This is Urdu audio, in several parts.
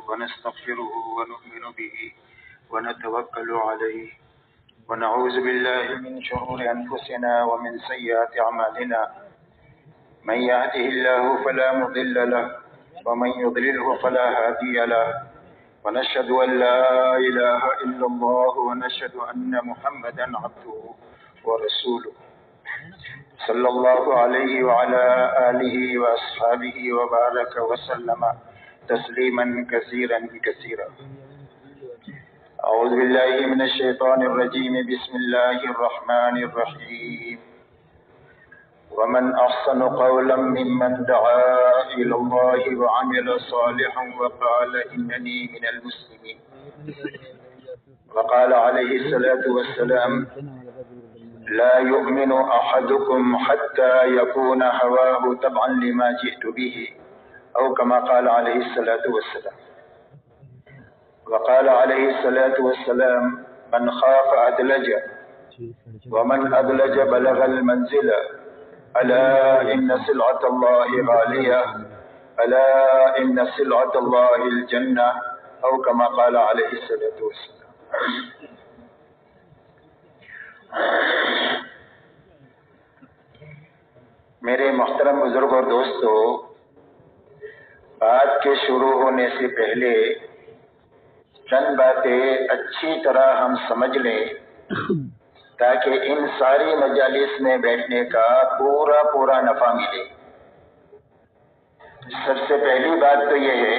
ونستغفره ونؤمن به ونتوكل عليه ونعوذ بالله من شرور أنفسنا ومن سيئات أعمالنا من يهده الله فلا مضل له ومن يضلله فلا هادي له ونشهد أن لا إله إلا الله ونشهد أن محمدا عبده ورسوله صلى الله عليه وعلى آله وأصحابه وبارك وسلم تسليما كثيرا كثيرا. أعوذ بالله من الشيطان الرجيم. بسم الله الرحمن الرحيم. ومن أحسن قولا ممن دعا إلى الله وعمل صالحا وقال إنني من المسلمين. وقال عليه الصلاة والسلام لا يؤمن أحدكم حتى يكون هواه تبعا لما جئت به أو كما قال عليه الصلاة والسلام. وقال عليه الصلاة والسلام من خاف أدلج ومن أدلج بلغ المنزل ألا إن سلعة الله غالية ألا إن سلعة الله الجنة أو كما قال عليه الصلاة والسلام. میرے محترم بزرگ اور دوستو، بات کے شروع ہونے سے پہلے چند باتیں اچھی طرح ہم سمجھ لیں تاکہ ان ساری مجالس میں بیٹھنے کا پورا نفع ملے. سب سے پہلی بات تو یہ ہے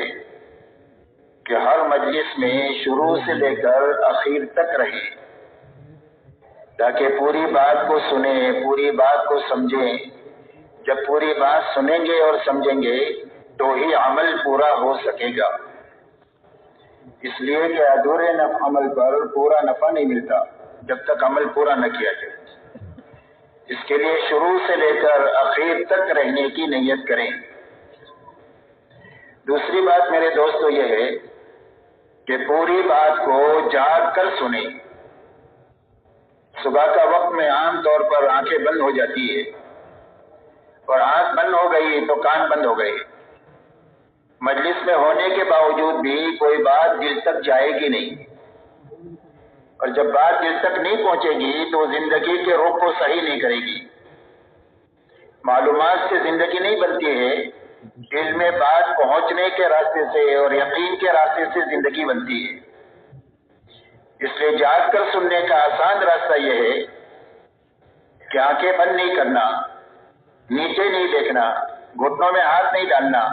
کہ ہر مجلس میں شروع سے لے کر اخیر تک رہیں تاکہ پوری بات کو سنیں، پوری بات کو سمجھیں. جب پوری بات سنیں گے اور سمجھیں گے تو ہی عمل پورا ہو سکے گا. اس لیے کہ ادھورے عمل پر پورا نفع نہیں ملتا جب تک عمل پورا نہ کیا جائے. اس کے لیے شروع سے لے کر اخیر تک رہنے کی نیت کریں. دوسری بات میرے دوستو یہ ہے کہ پوری بات کو جاگ کر سنیں. صبح کا وقت میں عام طور پر آنکھیں بند ہو جاتی ہے اور آنکھ بند ہو گئی تو کان بند ہو گئے. مجلس میں ہونے کے باوجود بھی کوئی بات دل تک جائے گی نہیں، اور جب بات دل تک نہیں پہنچے گی تو زندگی کے رخ کو صحیح نہیں کرے گی. معلومات سے زندگی نہیں بنتی ہے، علم میں بات پہنچنے کے راستے سے اور یقین کے راستے سے زندگی بنتی ہے. اس لیے جاگ کر سننے کا آسان راستہ یہ ہے کہ آنکھیں بند نہیں کرنا، نیچے نہیں دیکھنا، گھٹنوں میں ہاتھ نہیں ڈالنا.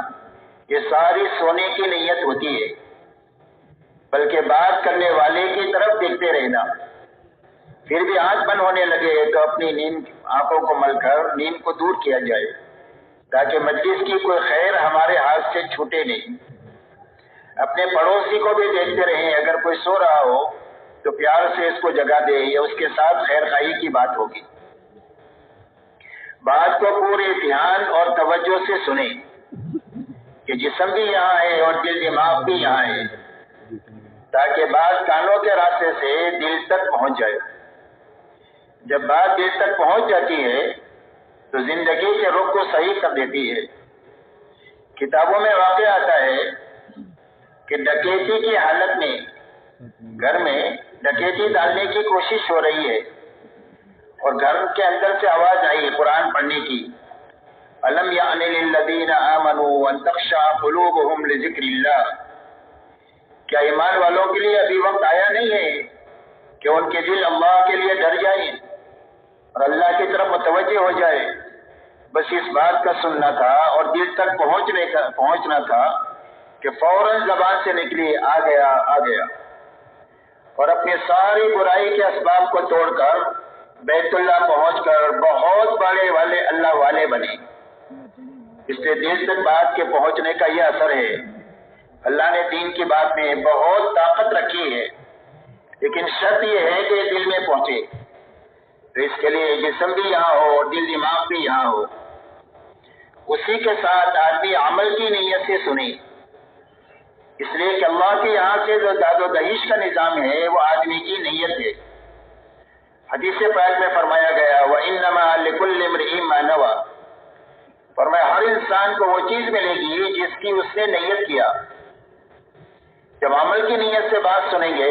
یہ ساری سونے کی نیت ہوتی ہے، بلکہ بات کرنے والے کی طرف دیکھتے رہنا. پھر بھی آنکھ بند ہونے لگے تو اپنی نیند آنکھوں کو مل کر نیند کو دور کیا جائے تاکہ مجلس کی کوئی خیر ہمارے ہاتھ سے چھوٹے نہیں. اپنے پڑوسی کو بھی دیکھتے رہیں، اگر کوئی سو رہا ہو تو پیار سے اس کو جگا دے، یہ اس کے ساتھ خیر خواہی کی بات ہوگی. بات کو پورے دھیان اور توجہ سے سنیں کہ جسم بھی یہاں ہے اور دل دماغ بھی یہاں ہے تاکہ بات کانوں کے راستے سے دل تک پہنچ جائے. جب بات دل تک پہنچ جاتی ہے تو زندگی کے رخ کو صحیح کر دیتی ہے. کتابوں میں واقع آتا ہے کہ ڈکیتی کی حالت میں گھر میں ڈکیتی ڈالنے کی کوشش ہو رہی ہے اور گھر کے اندر سے آواز آئی قرآن پڑھنے کی، الم یعن للذین آمنوا ان تخشع قلوبهم لذکر اللہ. کیا ایمان والوں کے لیے ابھی وقت آیا نہیں ہے کہ ان کے دل اللہ کے لیے ڈر جائیں اور اللہ کی طرف متوجہ ہو جائے؟ بس اس بات کا سننا تھا اور دل تک پہنچنا تھا کہ فوراً زبان سے نکلی آ گیا اور اپنی ساری برائی کے اسباب کو توڑ کر بیت اللہ پہنچ کر بہت بڑے والے اللہ والے بنے. اس لیے دل تک بات کے پہنچنے کا یہ اثر ہے. اللہ نے دین کی بات میں بہت طاقت رکھی ہے، لیکن شرط یہ ہے کہ دل میں پہنچے. تو اس کے لیے جسم بھی یہاں ہو اور دل دماغ بھی یہاں ہو. اسی کے ساتھ آدمی عمل کی نیت سے سنے، اس لیے کہ اللہ کے یہاں سے جو داد و دہیش کا نظام ہے وہ آدمی کی نیت ہے. حدیث پاک میں فرمایا گیا وَإِنَّمَا لِكُلِّ امْرِئٍ مَّا نَوَىٰ، فرمایا ہر انسان کو وہ چیز ملے گی جس کی اس نے نیت کیا. جب عمل کی نیت سے بات سنیں گے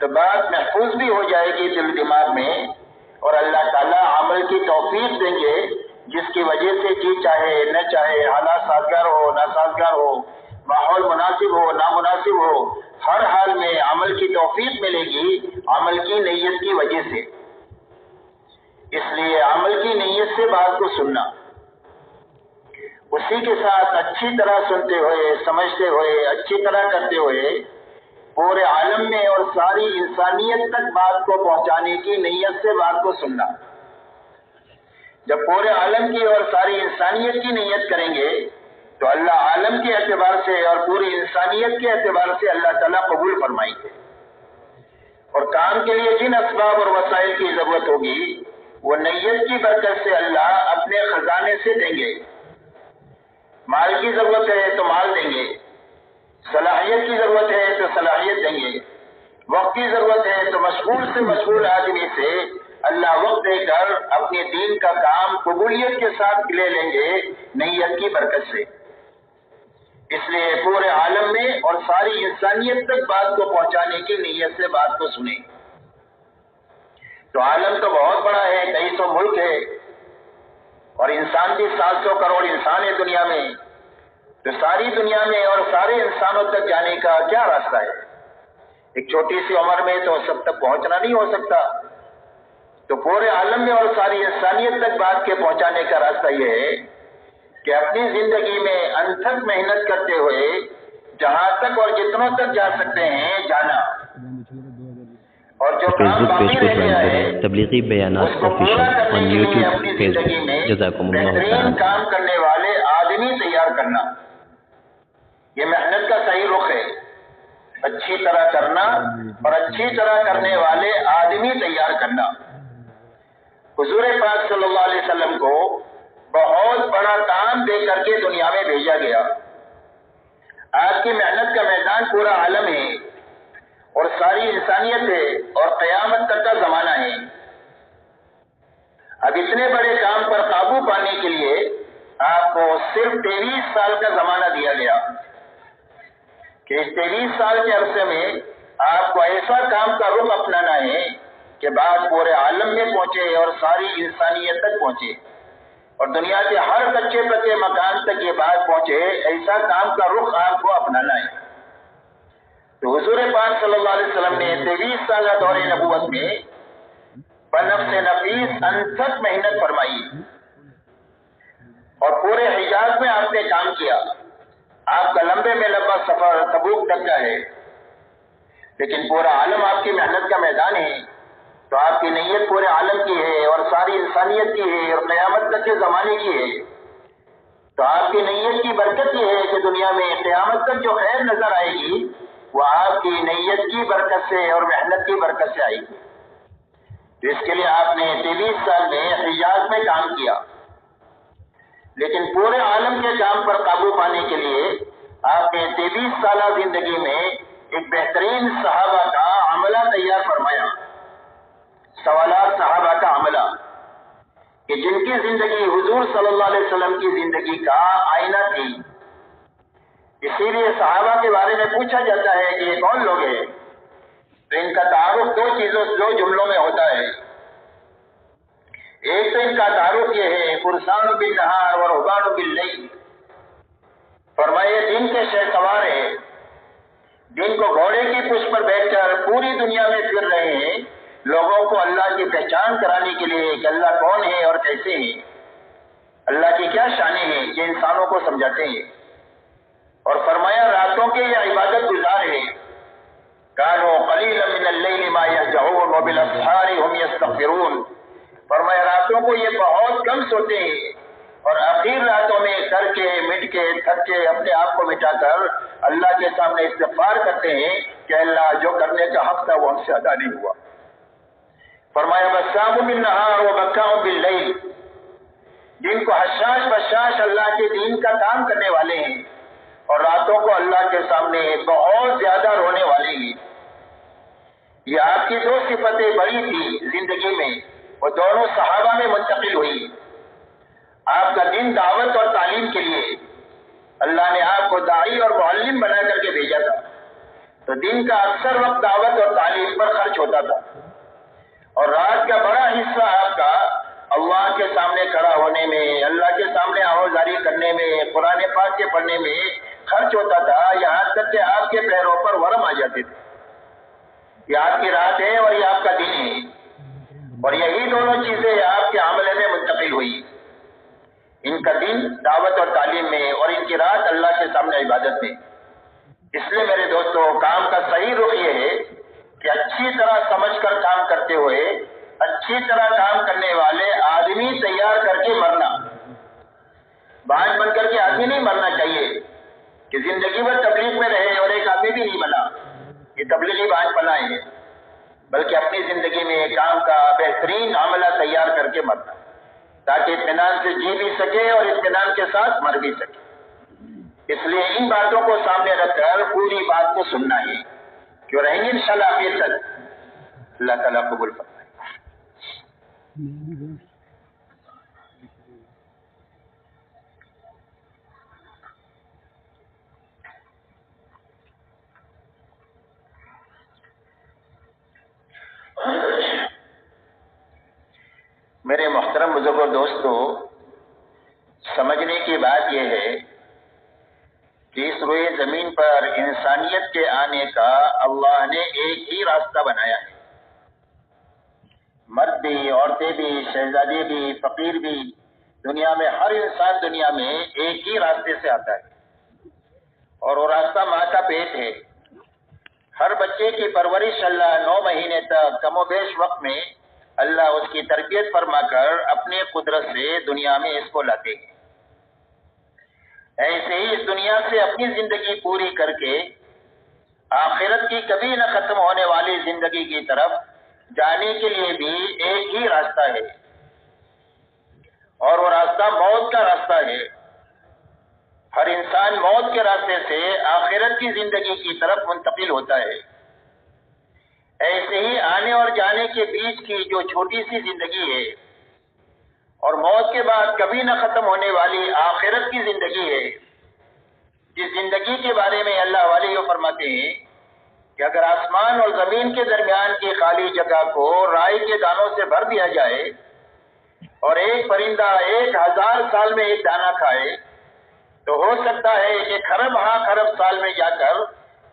تو بات محفوظ بھی ہو جائے گی دل دماغ میں، اور اللہ تعالیٰ عمل کی توفیق دیں گے، جس کی وجہ سے جی چاہے نہ چاہے، حالات سازگار ہو نہ سازگار ہو، ماحول مناسب ہو نامناسب ہو، ہر حال میں عمل کی توفیق ملے گی عمل کی نیت کی وجہ سے۔ اس لیے عمل کی نیت سے بات کو سننا، اسی کے ساتھ اچھی طرح سنتے ہوئے، سمجھتے ہوئے، اچھی طرح کرتے ہوئے پورے عالم میں اور ساری انسانیت تک بات کو پہنچانے کی نیت سے بات کو سننا۔ جب پورے عالم کی اور ساری انسانیت کی نیت کریں گے تو اللہ عالم کے اعتبار سے اور پوری انسانیت کے اعتبار سے اللہ تعالیٰ قبول فرمائیں گے، اور کام کے لیے جن اسباب اور وسائل کی ضرورت ہوگی وہ نیت کی برکت سے اللہ اپنے خزانے سے دیں گے۔ مال کی ضرورت ہے تو مال دیں گے، صلاحیت کی ضرورت ہے تو صلاحیت دیں گے، وقت کی ضرورت ہے تو مشغول سے مشغول آدمی سے اللہ وقت دے کر اپنے دین کا کام قبولیت کے ساتھ لے لیں گے نیت کی برکت سے۔ اس لیے پورے عالم میں اور ساری انسانیت تک بات کو پہنچانے کی نیت سے بات کو سنیں۔ تو عالم تو بہت بڑا ہے، 2300 ملک ہے، اور انسان بھی 700 کروڑ انسان ہے دنیا میں، تو ساری دنیا میں اور سارے انسانوں تک جانے کا کیا راستہ ہے؟ ایک چھوٹی سی عمر میں تو سب تک پہنچنا نہیں ہو سکتا، تو پورے عالم میں اور ساری انسانیت تک بات کے پہنچانے کا راستہ یہ ہے کہ اپنی زندگی میں انتھک محنت کرتے ہوئے جہاں تک اور جتنوں تک جا سکتے ہیں جانا، اور جو فیس بک پیج کو جوائن کریں، تبلیغی بیانات آفیشل آن یوٹیوب فیس بک۔ جزاکم اللہ بہترین خیر۔ کام کرنے والے آدمی تیار کرنا، یہ محنت کا صحیح رخ ہے، اچھی طرح کرنا اور اچھی طرح کرنے والے آدمی تیار کرنا۔ حضور پاک صلی اللہ علیہ وسلم کو بہت بڑا کام دے کر کے دنیا میں بھیجا گیا۔ آج کی محنت کا میدان پورا عالم ہے اور ساری انسانیت ہے اور قیامت تک کا زمانہ ہے۔ اب اتنے بڑے کام پر قابو پانے کے لیے آپ کو صرف 23 سال کا زمانہ دیا گیا کہ اس 23 سال کے عرصے میں آپ کو ایسا کام کا رخ اپنانا ہے کہ بات پورے عالم میں پہنچے اور ساری انسانیت تک پہنچے، اور دنیا کے ہر کچے پکے مکان تک یہ بات پہنچے، ایسا کام کا رخ آپ کو اپنانا ہے۔ تو حضور پاک صلی اللہ علیہ وسلم نے 23 سالہ دور نبوت میں بنفس نفیس انتھک محنت فرمائی، اور پورے حجاز میں آپ نے کام کیا۔ آپ کا لمبے میں لمبا سفر تبوک تک کا ہے، لیکن پورا عالم آپ کی محنت کا میدان ہے، تو آپ کی نیت پورے عالم کی ہے اور ساری انسانیت کی ہے اور قیامت تک کے زمانے کی ہے۔ تو آپ کی نیت کی برکت یہ ہے کہ دنیا میں قیامت تک جو خیر نظر آئے گی وہ آپ کی نیت کی برکت سے اور محنت کی برکت سے آئے گی۔ تو اس کے لیے آپ نے 23 سال میں حجاز میں کام کیا، لیکن پورے عالم کے کام پر قابو پانے کے لیے آپ نے 23 سالہ زندگی میں ایک بہترین صحابہ کا عملہ تیار فرمایا، سوالات صحابہ کا عملہ، کہ جن کی زندگی حضور صلی اللہ علیہ وسلم کی زندگی کا آئینہ تھی۔ اسی لیے صحابہ کے بارے میں پوچھا جاتا ہے کہ یہ کون لوگ ہیں، تو ان کا تعارف دو جملوں میں ہوتا ہے۔ ایک تو ان کا تعارف یہ ہے فرسان بالنہار و رہبان باللیل، فرمائے دین کے شہ سوار ہیں، دین کو گھوڑے کی پشت پر بیٹھ کر پوری دنیا میں پھر رہے ہیں، لوگوں کو اللہ کی پہچان کرانے کے لیے کہ اللہ کون ہے اور کیسے ہیں، اللہ کی کیا شانیں ہیں، یہ انسانوں کو سمجھاتے ہیں۔ اور فرمایا راتوں کے یہ عبادت گزار ہیں، کانوا قلیلا من اللیل ما یہجعون وبالاسحار هم یستغفرون، فرمایا راتوں کو یہ بہت کم سوتے ہیں اور اخیر راتوں میں کر کے مٹ کے تھک کے اپنے آپ کو مٹا کر اللہ کے سامنے استغفار کرتے ہیں کہ اللہ جو کرنے کا حق تھا وہ ہم سے ادا نہیں ہوا۔ فرمایا بسام بالنہار و بکام باللیل، جن کو حشاش بشاش اللہ کے دین کا کام کرنے والے ہیں اور راتوں کو اللہ کے سامنے بہت زیادہ رونے والے ہیں۔ یہ آپ کی دو صفتیں بڑی تھی زندگی میں، وہ دونوں صحابہ میں منتقل ہوئی۔ آپ کا دین دعوت اور تعلیم کے لیے اللہ نے آپ کو داعی اور معلم بنا کر کے بھیجا تھا، تو دن کا اکثر وقت دعوت اور تعلیم پر خرچ ہوتا تھا، اور رات کا بڑا حصہ آپ کا اللہ کے سامنے کھڑا ہونے میں، اللہ کے سامنے آوازاری کرنے میں، قرآن پاک کے پڑھنے میں خرچ ہوتا تھا، یہاں تک کہ آپ کے پیروں پر ورم آ جاتے تھے۔ یہ آپ کی رات ہے اور یہ آپ کا دن ہے، اور یہی دونوں چیزیں آپ کے عملے میں منتقل ہوئی، ان کا دن دعوت اور تعلیم میں، اور ان کی رات اللہ کے سامنے عبادت میں۔ اس لیے میرے دوستو، کام کا صحیح رخ یہ ہے کہ اچھی طرح سمجھ کر کام کرتے ہوئے اچھی طرح کام کرنے والے آدمی تیار کر کے مرنا، بانج بن کر کے آدمی نہیں مرنا چاہیے کہ زندگی بھر تبلیغ میں رہے اور ایک آدمی بھی نہیں بنا، یہ تبلیغی بانج پنا ہے، بلکہ اپنی زندگی میں کام کا بہترین عملہ تیار کر کے مرنا، تاکہ اطمینان سے جی بھی سکے اور اطمینان کے ساتھ مر بھی سکے۔ اس لیے ان باتوں کو سامنے رکھ کر پوری بات کو سننا ہے، کیوں رہیں گے انشاءاللہ آخر تک۔ اللہ تعالیٰ قبول فرمائے۔ میرے محترم بزرگوں دوستو، سمجھنے کی بات یہ ہے کہ اس روئے زمین پر انسانیت کے آنے کا اللہ نے ایک ہی راستہ بنایا ہے۔ مرد بھی، عورتیں بھی، شہزادے بھی، فقیر بھی، دنیا میں ہر انسان دنیا میں ایک ہی راستے سے آتا ہے، اور وہ راستہ ماں کا پیٹ ہے۔ ہر بچے کی پرورش اللہ 9 مہینے تک کم و بیش وقت میں اللہ اس کی تربیت فرما کر اپنے قدرت سے دنیا میں اس کو لاتے ہیں۔ ایسے ہی اس دنیا سے اپنی زندگی پوری کر کے آخرت کی کبھی نہ ختم ہونے والی زندگی کی طرف جانے کے لیے بھی ایک ہی راستہ ہے، اور وہ راستہ موت کا راستہ ہے۔ ہر انسان موت کے راستے سے آخرت کی زندگی کی طرف منتقل ہوتا ہے۔ ایسے ہی آنے اور جانے کے بیچ کی جو چھوٹی سی زندگی ہے اور موت کے بعد کبھی نہ ختم ہونے والی آخرت کی زندگی ہے، جس زندگی کے بارے میں اللہ والے یہ فرماتے ہیں کہ اگر آسمان اور زمین کے درمیان کی خالی جگہ کو رائی کے دانوں سے بھر دیا جائے اور ایک پرندہ 1000 سال میں ایک دانہ کھائے تو ہو سکتا ہے کہ خرب سال میں جا کر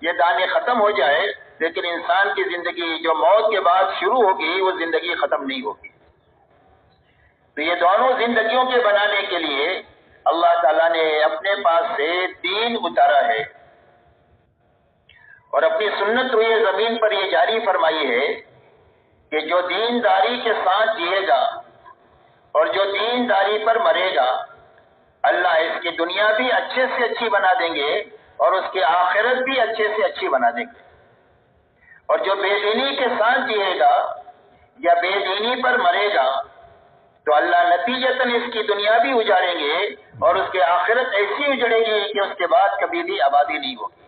یہ دانے ختم ہو جائے، لیکن انسان کی زندگی جو موت کے بعد شروع ہوگی وہ زندگی ختم نہیں ہوگی۔ تو یہ دونوں زندگیوں کے بنانے کے لیے اللہ تعالیٰ نے اپنے پاس سے دین اتارا ہے، اور اپنی سنت روئے زمین پر یہ جاری فرمائی ہے کہ جو دینداری کے ساتھ جیے گا اور جو دینداری پر مرے گا، اللہ اس کی دنیا بھی اچھے سے اچھی بنا دیں گے اور اس کی آخرت بھی اچھے سے اچھی بنا دیں گے۔ اور جو بے دینی کے ساتھ جیے گا یا بے دینی پر مرے گا تو اللہ نتیجتاً اس کی دنیا بھی اجاڑیں گے اور اس کی آخرت ایسی اجڑے گی کہ اس کے بعد کبھی بھی آبادی نہیں ہوگی۔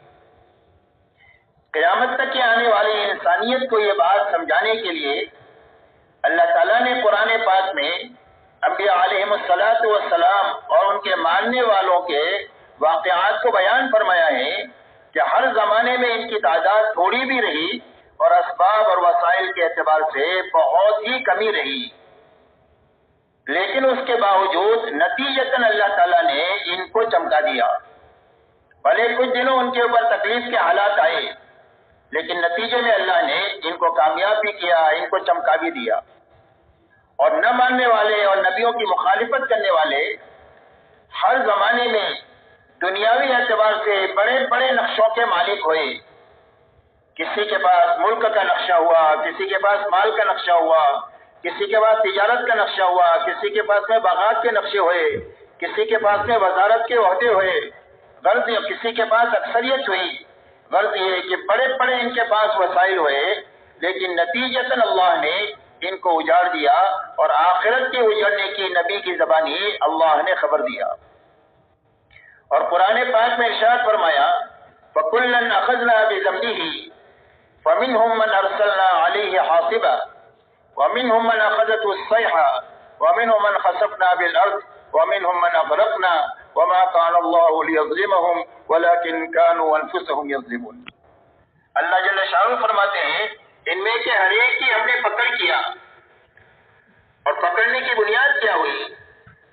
قیامت تک کے آنے والی انسانیت کو یہ بات سمجھانے کے لیے اللہ تعالیٰ نے قرآن پاک میں انبیاء علیہم السلام اور ان کے ماننے والوں کے واقعات کو بیان فرمایا ہے کہ ہر زمانے میں ان کی تعداد تھوڑی بھی رہی اور اسباب اور وسائل کے اعتبار سے بہت ہی کمی رہی، لیکن اس کے باوجود نتیجتاً اللہ تعالیٰ نے ان کو چمکا دیا۔ بھلے کچھ دنوں ان کے اوپر تکلیف کے حالات آئے، لیکن نتیجے میں اللہ نے ان کو کامیاب بھی کیا، ان کو چمکا بھی دیا۔ اور نہ ماننے والے اور نبیوں کی مخالفت کرنے والے ہر زمانے میں دنیاوی اعتبار سے بڑے بڑے نقشوں کے مالک ہوئے۔ کسی کے پاس ملک کا نقشہ ہوا، کسی کے پاس مال کا نقشہ ہوا، کسی کے پاس تجارت کا نقشہ ہوا، کسی کے پاس میں باغات کے نقشے ہوئے، کسی کے پاس میں وزارت کے عہدے ہوئے، غرض کسی کے پاس اکثریت ہوئی۔ غرض یہ کہ بڑے بڑے ان کے پاس وسائل ہوئے، لیکن نتیجتاً اللہ نے ان کو اجاڑ دیا، اور آخرت کے اجڑنے کی نبی کی زبانی اللہ نے خبر دیا۔ اور قرآن پاک میں ارشاد فرمایا فَكُلًّا أَخَذْنَا بِذَنبِهِ فَمِنْهُمْ مَنْ أَرْسَلْنَا عَلَيْهِ حَاصِبًا وَمِنْهُمْ مَنْ أَخَذَتْهُ الصَّيْحَةُ وَمِنْهُمْ مَنْ خَسَفْنَا بِالْأَرْضِ وَمِنْهُمْ مَنْ أَغْرَقْنَا وَمَا كَانَ اللَّهُ لِيَظْلِمَهُمْ وَلَكِنْ كَانُوا أَنفُسَهُمْ يَظْلِمُونَ۔ اللہ جل شانہ فرماتے ہیں ان میں کے ہر ایک کی ہم نے پکڑ کیا، اور پکڑنے کی بنیاد کیا ہوئی؟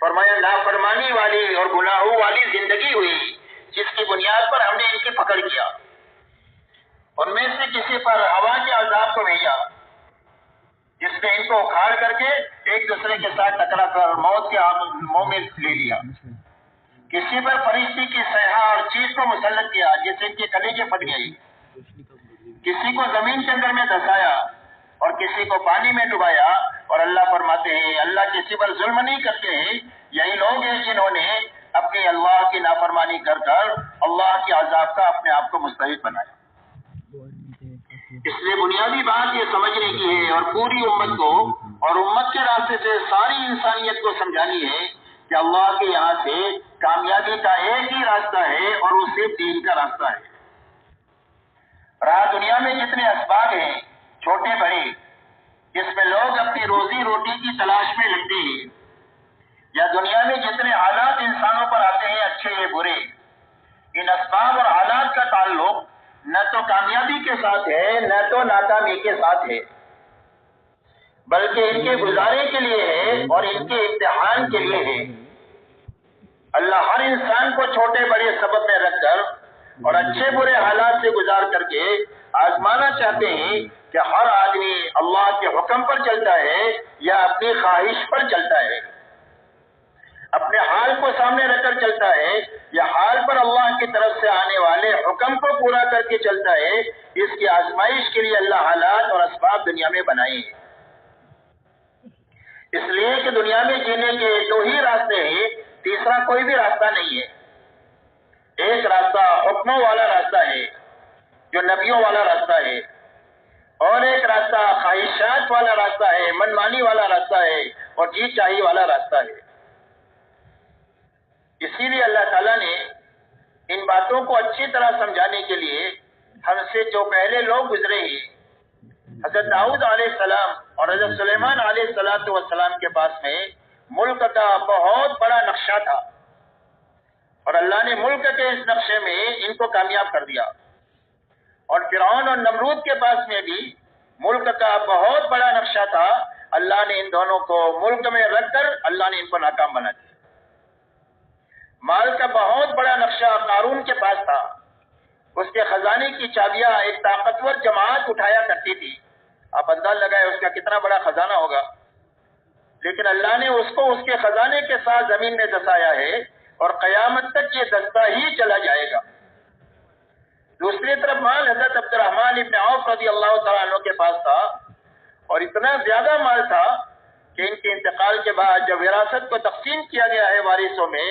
فرمایا نافرمانی والی اور گناہوں والی زندگی ہوئی، جس کی بنیاد پر ہم نے ان کی پکڑ کیا۔ ان میں سے کسی پر ہوا کے عذاب کو بھیجا، جس نے ان کو اکھاڑ کر کے ایک دوسرے کے ساتھ ٹکرا کر موت کے منہ میں لے لیا۔ کسی پر فرشتے کی صیحہ اور چیز کو مسلط کیا، جس سے ان کے کلیجے پھٹ گئی۔ کسی کو زمین کے اندر میں دھسایا اور کسی کو پانی میں ڈبایا، اور اللہ فرماتے ہیں اللہ کسی پر ظلم نہیں کرتے ہیں۔ یہی لوگ ہیں جنہوں نے اپنی اللہ کی نافرمانی کر کر اللہ کے عذاب کا اپنے آپ کو مستحق بنایا۔ اس لیے بنیادی بات یہ سمجھنے کی ہے اور پوری امت کو اور امت کے راستے سے ساری انسانیت کو سمجھانی ہے کہ اللہ کے یہاں سے کامیابی کا ایک ہی راستہ ہے اور وہ صرف دین کا راستہ ہے۔ رہا دنیا میں جتنے اسباب ہیں چھوٹے بڑے، جس میں لوگ اپنی روزی روٹی کی تلاش میں لگتے ہیں، یا دنیا میں جتنے حالات انسانوں پر آتے ہیں اچھے یا برے، ان اسباب اور حالات کا تعلق نہ تو کامیابی کے ساتھ ہے نہ تو ناکامی کے ساتھ ہے، بلکہ ان کے گزارے کے لیے ہے اور ان کے امتحان کے لیے ہے۔ اللہ ہر انسان کو چھوٹے بڑے سبب میں رکھ کر اور اچھے برے حالات سے گزار کر کے آزمانا چاہتے ہیں کہ ہر آدمی اللہ کے حکم پر چلتا ہے یا اپنی خواہش پر چلتا ہے، اپنے حال کو سامنے رکھ کر چلتا ہے یا حال پر اللہ کی طرف سے آنے والے حکم کو پورا کر کے چلتا ہے۔ اس کی آزمائش کے لیے اللہ حالات اور اسباب دنیا میں بنائے ہیں، اس لیے کہ دنیا میں جینے کے دو ہی راستے ہیں، تیسرا کوئی بھی راستہ نہیں ہے۔ ایک راستہ حکموں والا راستہ ہے جو نبیوں والا راستہ ہے، اور ایک راستہ خواہشات والا راستہ ہے، منمانی والا راستہ ہے اور جی چاہی والا راستہ ہے۔ اسی لیے اللہ تعالیٰ نے ان باتوں کو اچھی طرح سمجھانے کے لیے ہم سے جو پہلے لوگ گزرے ہیں، حضرت داؤد علیہ السلام اور حضرت سلیمان علیہ السلام کے پاس میں ملک کا بہت بڑا نقشہ تھا، اور اللہ نے ملک کے اس نقشے میں ان کو کامیاب کر دیا۔ اور فرعون اور نمرود کے پاس میں بھی ملک کا بہت بڑا نقشہ تھا، اللہ نے ان دونوں کو ملک میں رکھ کر اللہ نے ان کو ناکام بنا دیا۔ مال کا بہت بڑا نقشہ قارون کے پاس تھا، اس کے خزانے کی چابیاں ایک طاقتور جماعت اٹھایا کرتی تھی، آپ انداز لگائے اس کا کتنا بڑا خزانہ ہوگا، لیکن اللہ نے اس کو اس کے خزانے کے ساتھ زمین میں دسایا ہے اور قیامت تک یہ دستا ہی چلا جائے گا۔ دوسری طرف مال حضرت عبد الرحمن ابن عوف رضی اللہ تعالیٰ عنہ کے پاس تھا، اور اتنا زیادہ مال تھا کہ ان کے انتقال کے بعد جب وراثت کو تقسیم کیا گیا ہے وارثوں میں،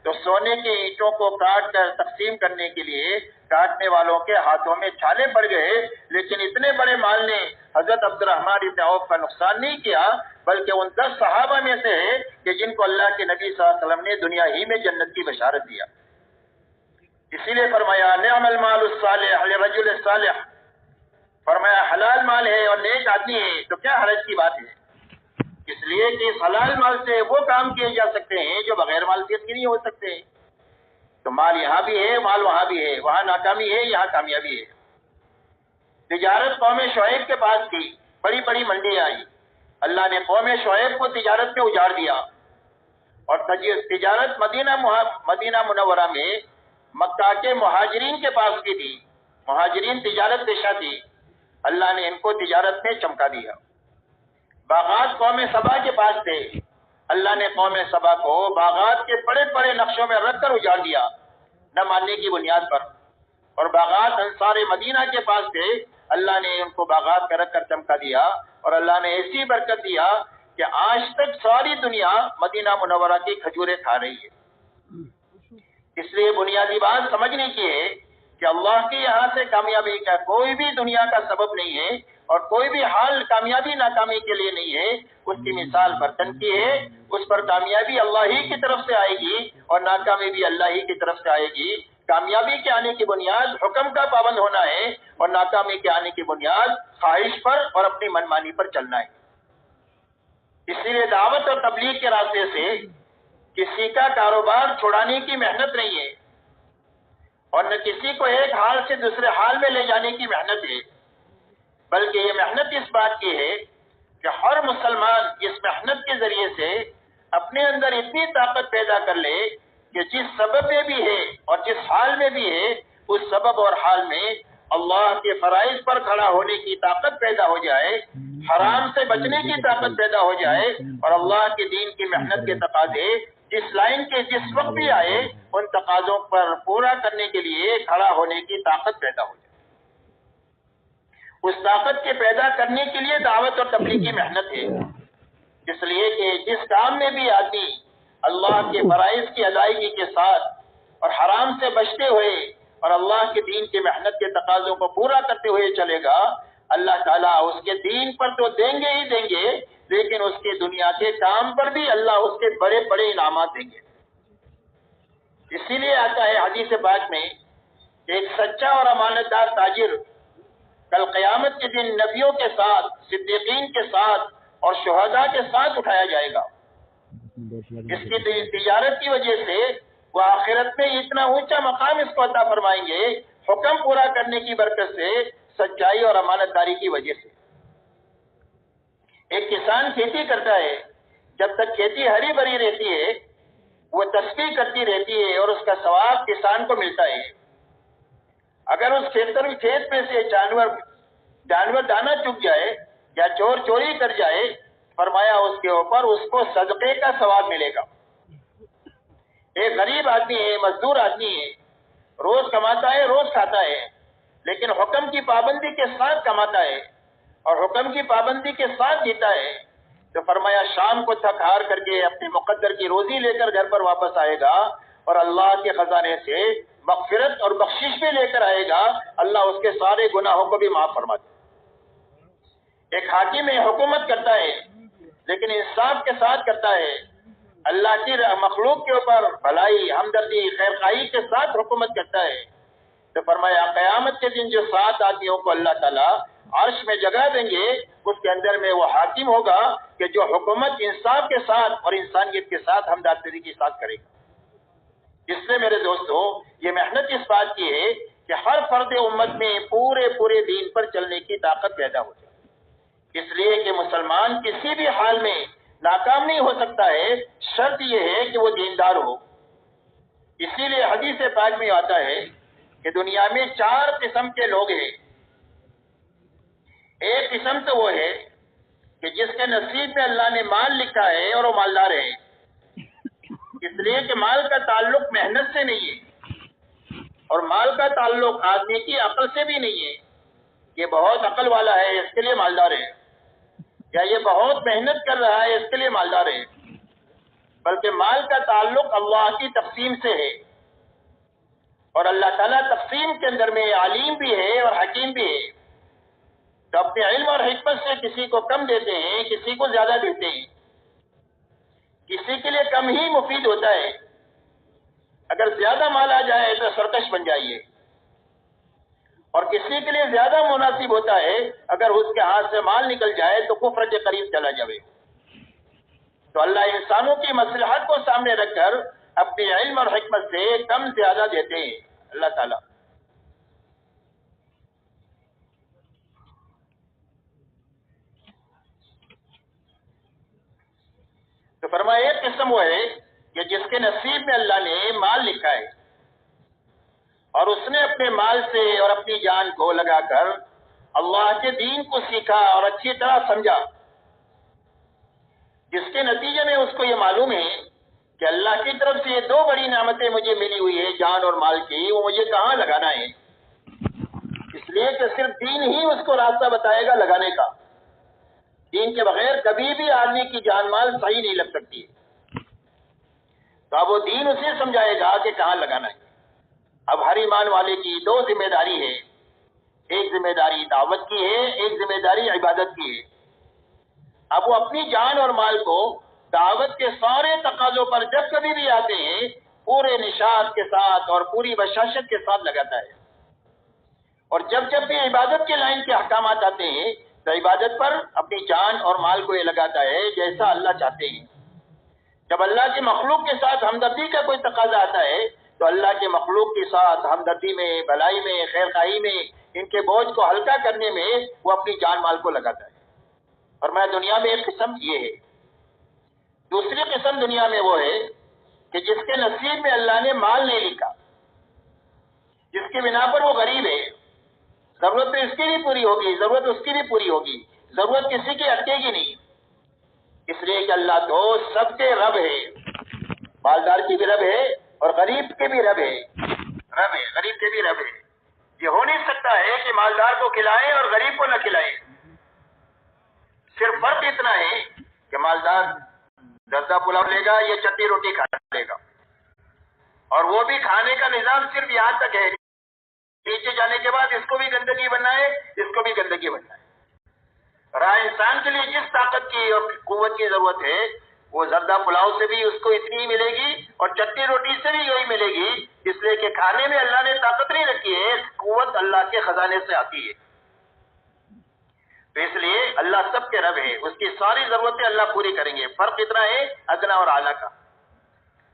تو سونے کے اینٹوں کو کاٹ کر تقسیم کرنے کے لیے کاٹنے والوں کے ہاتھوں میں چھالے پڑ گئے، لیکن اتنے بڑے مال نے حضرت عبد الرحمن ابن عوف کا نقصان نہیں کیا، بلکہ ان 10 صحابہ میں سے ہے کہ جن کو اللہ کے نبی صلی اللہ علیہ وسلم نے دنیا ہی میں جنت کی بشارت دیا۔ اسی لیے فرمایا نعم المال الصالح للرجل الصالح، فرمایا حلال مال ہے اور نیک آدمی ہے تو کیا حرج کی بات ہے، اس لیے کہ اس حلال مال سے وہ کام کیے جا سکتے ہیں جو بغیر مالکیت کے نہیں ہو سکتے۔ تو مال یہاں بھی ہے، مال وہاں بھی ہے، وہاں ناکامی ہے، یہاں کامیابی ہے۔ تجارت قوم شعیب کے پاس تھی، بڑی بڑی منڈیاں آئی، اللہ نے قوم شعیب کو تجارت میں اجاڑ دیا، اور تجارت مدینہ منورہ میں مکہ کے مہاجرین کے پاس بھی تھی، مہاجرین تجارت پیشہ تھی، اللہ نے ان کو تجارت میں چمکا دیا۔ باغات قوم سبا کے پاس تھے، اللہ نے قوم سبا کو باغات کے بڑے بڑے نقشوں میں رکھ کر اجاڑ دیا، نہ ماننے کی بنیاد پر۔ اور باغات انصار مدینہ کے پاس تھے، اللہ نے ان کو باغات میں رکھ کر چمکا دیا، اور اللہ نے ایسی برکت دیا کہ آج تک ساری دنیا مدینہ منورہ کی کھجوریں کھا رہی ہے۔ اس لیے بنیادی بات سمجھنے کی ہے کہ اللہ کے یہاں سے کامیابی کا کوئی بھی دنیا کا سبب نہیں ہے، اور کوئی بھی حال کامیابی ناکامی کے لیے نہیں ہے۔ اس کی مثال برتن کی ہے، اس پر کامیابی اللہ ہی کی طرف سے آئے گی اور ناکامی بھی اللہ ہی کی طرف سے آئے گی۔ کامیابی کے آنے کی بنیاد حکم کا پابند ہونا ہے، اور ناکامی کے آنے کی بنیاد خواہش پر اور اپنی منمانی پر چلنا ہے۔ اسی لیے دعوت اور تبلیغ کے راستے سے کسی کا کاروبار چھڑانے کی محنت نہیں ہے، اور نہ کسی کو ایک حال سے دوسرے حال میں لے جانے کی محنت ہے، بلکہ یہ محنت اس بات کی ہے کہ ہر مسلمان اس محنت کے ذریعے سے اپنے اندر اتنی طاقت پیدا کر لے کہ جس سبب میں بھی ہے اور جس حال میں بھی ہے اس سبب اور حال میں اللہ کے فرائض پر کھڑا ہونے کی طاقت پیدا ہو جائے، حرام سے بچنے کی طاقت پیدا ہو جائے، اور اللہ کے دین کی محنت کے تقاضے جس لائن کے جس وقت بھی آئے ان تقاضوں پر پورا کرنے کے لیے کھڑا ہونے کی طاقت پیدا ہو جائے۔ اس طاقت کے پیدا کرنے کے لیے دعوت اور تبلیغ کی محنت ہے، اس لیے کہ جس کام میں بھی آدمی اللہ کے فرائض کی ادائیگی کے ساتھ اور حرام سے بچتے ہوئے اور اللہ کے دین کی محنت کے تقاضوں کو پورا کرتے ہوئے چلے گا، اللہ تعالیٰ اس کے دین پر تو دیں گے ہی دیں گے، لیکن اس کے دنیا کے کام پر بھی اللہ اس کے بڑے بڑے انعامات دیں گے۔ اسی لیے آتا ہے حدیث پاک میں کہ ایک سچا اور امانت دار تاجر کل قیامت کے دن نبیوں کے ساتھ، صدیقین کے ساتھ اور شہداء کے ساتھ اٹھایا جائے گا۔ اس کی تجارت کی وجہ سے وہ آخرت میں اتنا اونچا مقام اس کو عطا فرمائیں گے، حکم پورا کرنے کی برکت سے، سچائی اور امانت داری کی وجہ سے۔ ایک کسان کھیتی کرتا ہے، جب تک کھیتی ہری بھری رہتی ہے وہ تسبیح کرتی رہتی ہے اور اس کا ثواب کسان کو ملتا ہے۔ اگر اس کھیت میں سے جانور دانا چگ جائے یا چور چوری کر جائے، فرمایا اس کے اوپر اس کو صدقے کا ثواب ملے گا۔ ایک غریب آدمی ہے، مزدور آدمی ہے، روز کماتا ہے، روز کھاتا ہے، لیکن حکم کی پابندی کے ساتھ کماتا ہے اور حکم کی پابندی کے ساتھ جیتا ہے، تو فرمایا شام کو تھک ہار کر کے اپنے مقدر کی روزی لے کر گھر پر واپس آئے گا اور اللہ کے خزانے سے مغفرت اور بخشش بھی لے کر آئے گا، اللہ اس کے سارے گناہوں کو بھی معاف فرما دے۔ ایک حاکم حکومت کرتا ہے لیکن انصاف کے ساتھ کرتا ہے، اللہ کی مخلوق کے اوپر بھلائی، ہمدردی، خیرخواہی کے ساتھ حکومت کرتا ہے، تو فرمایا قیامت کے دن جو 7 آدمیوں کو اللہ تعالیٰ عرش میں جگہ دیں گے، اس کے اندر میں وہ حاکم ہوگا کہ جو حکومت انصاف کے ساتھ اور انسانیت کے ساتھ ہمدردی کے ساتھ کرے گا۔ اس لیے میرے دوستو، یہ محنت اس بات کی ہے کہ ہر فرد امت میں پورے دین پر چلنے کی طاقت پیدا ہو جائے، اس لیے کہ مسلمان کسی بھی حال میں ناکام نہیں ہو سکتا ہے، شرط یہ ہے کہ وہ دیندار ہو۔ اسی لیے حدیث پاک میں آتا ہے کہ دنیا میں 4 قسم کے لوگ ہیں۔ ایک قسم تو وہ ہے کہ جس کے نصیب میں اللہ نے مال لکھا ہے اور وہ مالدار ہے، اس لیے کہ مال کا تعلق محنت سے نہیں ہے اور مال کا تعلق آدمی کی عقل سے بھی نہیں ہے، یہ بہت عقل والا ہے اس کے لیے مالدار ہے، یا یہ بہت محنت کر رہا ہے اس کے لیے مالدار ہے، بلکہ مال کا تعلق اللہ کی تقسیم سے ہے، اور اللہ تعالیٰ تقسیم کے اندر میں علیم بھی ہے اور حکیم بھی ہے، تو اپنے علم اور حکمت سے کسی کو کم دیتے ہیں، کسی کو زیادہ دیتے ہیں، کسی کے لیے کم ہی مفید ہوتا ہے، اگر زیادہ مال آ جائے تو سرکش بن جائیے، اور کسی کے لیے زیادہ مناسب ہوتا ہے اگر اس کے ہاتھ سے مال نکل جائے تو کفر کے قریب چلا جائے۔ تو اللہ انسانوں کی مصلحت کو سامنے رکھ کر اپنے علم اور حکمت سے کم زیادہ دیتے ہیں اللہ تعالیٰ۔ تو فرمایا ایک قسم وہ ہے کہ جس کے نصیب میں اللہ نے مال لکھا ہے اور اس نے اپنے مال سے اور اپنی جان کو لگا کر اللہ کے دین کو سیکھا اور اچھی طرح سمجھا، جس کے نتیجے میں اس کو یہ معلوم ہے کہ اللہ کی طرف سے یہ 2 بڑی نعمتیں مجھے ملی ہوئی ہے، جان اور مال کی، وہ مجھے کہاں لگانا ہے، اس لیے کہ صرف دین ہی اس کو راستہ بتائے گا لگانے کا، دین کے بغیر کبھی بھی آدمی کی جان مال صحیح نہیں لگ سکتی، تو اب وہ دین اسے سمجھائے گا کہ کہاں لگانا ہے۔ اب ہر ایمان والے کی 2 ذمہ داری ہے، ایک ذمہ داری دعوت کی ہے، ایک ذمہ داری عبادت کی ہے۔ اب وہ اپنی جان اور مال کو دعوت کے سارے تقاضوں پر جب کبھی بھی آتے ہیں پورے نشاط کے ساتھ اور پوری بشاشت کے ساتھ لگاتا ہے، اور جب بھی عبادت کے لائن کے احکامات آتے ہیں تو عبادت پر اپنی جان اور مال کو یہ لگاتا ہے جیسا اللہ چاہتے ہیں۔ جب اللہ کی مخلوق کے ساتھ ہمدردی کا کوئی تقاضا آتا ہے تو اللہ کے مخلوق کے ساتھ ہمدردی میں، بھلائی میں، خیر خواہی میں، ان کے بوجھ کو ہلکا کرنے میں وہ اپنی جان مال کو لگاتا ہے۔ اور میں دنیا میں ایک قسم یہ ہے۔ دوسری قسم دنیا میں وہ ہے کہ جس کے نصیب میں اللہ نے مال نہیں لکھا، جس کی بنا پر وہ غریب ہے، ضرورت تو اس کی بھی پوری ہوگی، ضرورت اس کی بھی پوری ہوگی، ضرورت کسی کی اٹکے گی نہیں، اس لیے کہ اللہ تو سب کے رب ہے، مالدار کی بھی رب ہے اور غریب کے بھی رب ہے، غریب کے بھی رب ہے۔ یہ ہو نہیں سکتا ہے کہ مالدار کو کھلائے اور غریب کو نہ کھلائے۔ صرف فرق اتنا ہے کہ مالدار زردہ پلاؤ لے گا یا چٹنی روٹی کھا لے گا، اور وہ بھی کھانے کا نظام صرف یہاں تک ہے، نیچے جانے کے بعد اس کو بھی گندگی بننا ہے، اس کو بھی گندگی بننا ہے۔ رہا انسان کے لیے جس طاقت کی اور قوت کی ضرورت ہے، وہ زردہ پلاؤ سے بھی اس کو اتنی ہی ملے گی اور چٹنی روٹی سے بھی یہی ملے گی، اس لیے کہ کھانے میں اللہ نے طاقت نہیں رکھی ہے، قوت اللہ کے خزانے سے آتی ہے۔ تو اس لیے اللہ سب کے رب ہے، اس کی ساری ضرورتیں اللہ پوری کریں گے۔ فرق اتنا ہے ادنا اور اعلیٰ کا۔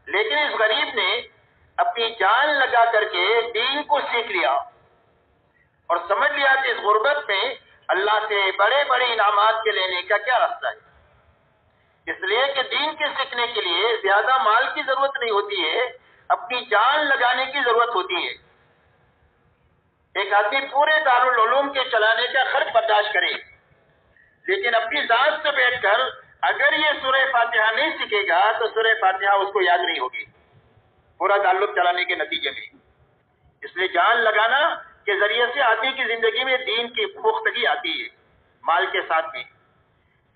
لیکن اس غریب نے اپنی جان لگا کر کے دین کو سیکھ لیا اور سمجھ لیا کہ اس غربت میں اللہ سے بڑے بڑے انعامات کے لینے کا کیا راستہ ہے۔ اس لیے کہ دین کے سیکھنے کے لیے زیادہ مال کی ضرورت نہیں ہوتی ہے، اپنی جان لگانے کی ضرورت ہوتی ہے۔ ایک آدمی پورے دارالعلوم کے چلانے کا خرچ برداشت کرے، لیکن اپنی ذات سے بیٹھ کر اگر یہ سورہ فاتحہ نہیں سیکھے گا تو سورہ فاتحہ اس کو یاد نہیں ہوگی پورا تعلق چلانے کے نتیجے میں۔ اس لیے جان لگانا کے ذریعے سے آدمی کی زندگی میں دین کی پختگی آتی ہے، مال کے ساتھ بھی۔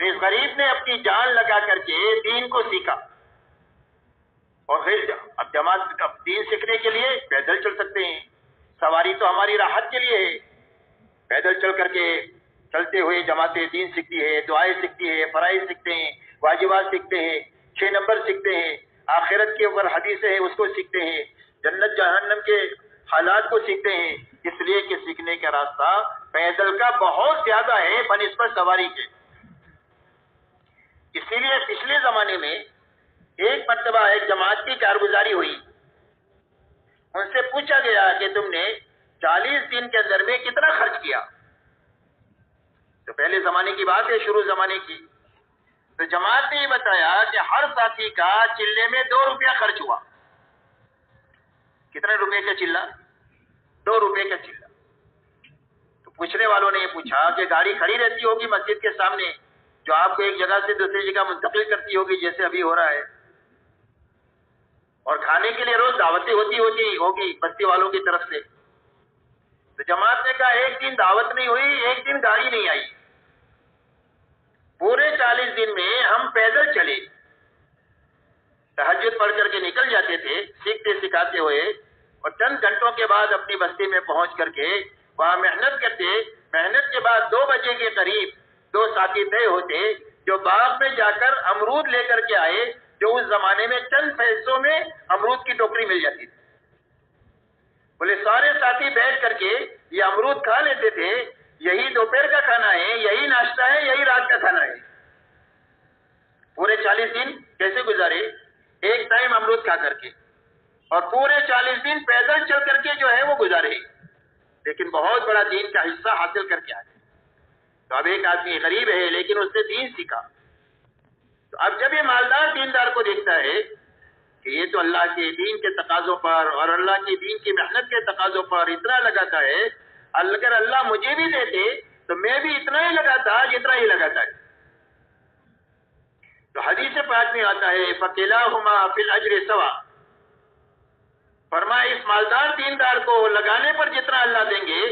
تو اس غریب نے اپنی جان لگا کر کے دین کو سیکھا، اور پھر اب جماعت اب دین سیکھنے کے لیے پیدل چل سکتے ہیں، سواری تو ہماری راحت کے لیے ہے، پیدل چل کر کے چلتے ہوئے جماعتیں دین سیکھتی ہے، دعائیں سیکھتی ہے، فرائض سیکھتے ہیں، واجبات سیکھتے ہیں، 6 نمبر سیکھتے ہیں، آخرت کے اوپر حدیثیں ہیں اس کو سیکھتے ہیں، جنت جہنم کے حالات کو سیکھتے ہیں، اس لیے کہ سیکھنے کا راستہ پیدل کا بہت زیادہ ہے بنسبت سواری کے۔ اسی لیے پچھلے زمانے میں ایک مرتبہ ایک جماعت کی کارگزاری ہوئی، ان سے پوچھا گیا کہ تم نے 40 دن کے اندر میں کتنا خرچ کیا؟ تو پہلے زمانے کی بات ہے، شروع زمانے کی۔ تو جماعت نے یہ بتایا کہ ہر ساتھی کا چلے میں 2 روپیہ خرچ ہوا۔ کتنے روپے کا چلہ؟ 2 روپے کا چلہ۔ تو پوچھنے والوں نے یہ پوچھا کہ گاڑی کھڑی رہتی ہوگی مسجد کے سامنے جو آپ کو ایک جگہ سے دوسری جگہ منتقل کرتی ہوگی جیسے ابھی ہو رہا ہے، اور کھانے کے لیے روز دعوتیں ہوگی بستی والوں کی طرف سے۔ تو جماعت نے کہا ایک دن دعوت نہیں ہوئی، ایک دن گاڑی نہیں آئی، پورے 40 دن میں ہم پیدل چلے، تہجد پڑھ کر کے نکل جاتے تھے سیکھتے سکھاتے ہوئے، اور چند گھنٹوں کے بعد اپنی بستی میں پہنچ کر کے وہاں محنت کرتے۔ محنت کے بعد 2 بجے کے قریب 2 ساتھی طے ہوتے جو باغ میں جا کر امرود لے کر کے آئے، جو اس زمانے میں چند پیسوں میں امرود کی ٹوکری مل جاتی تھی۔ بولے سارے ساتھی بیٹھ کر کے یہ امرود کھا لیتے تھے، یہی دوپہر کا کھانا ہے، یہی ناشتہ ہے، یہی رات کا کھانا ہے۔ پورے 40 دن کیسے گزارے؟ ایک ٹائم امرود کھا کر کے، اور پورے 40 دن پیدل چل کر کے جو ہے وہ گزارے، لیکن بہت بڑا دین کا حصہ حاصل کر کے آئے۔ تو اب ایک آدمی غریب ہے لیکن اس نے دین سیکھا۔ تو اب جب یہ مالدار دیندار کو دیکھتا ہے کہ یہ تو اللہ کے دین کے تقاضوں پر اور اللہ کی دین کی محنت کے تقاضوں پر اتنا لگاتا ہے، اگر اللہ مجھے بھی دیتے تو میں بھی اتنا ہی لگاتا جتنا ہی لگاتا ہے۔ تو حدیث پاک میں آتا ہے فَكِلَاهُمَا فِي الْأَجْرِ سَوَاءٌ، فرمایا اس مالدار دیندار کو لگانے پر جتنا اللہ دیں گے،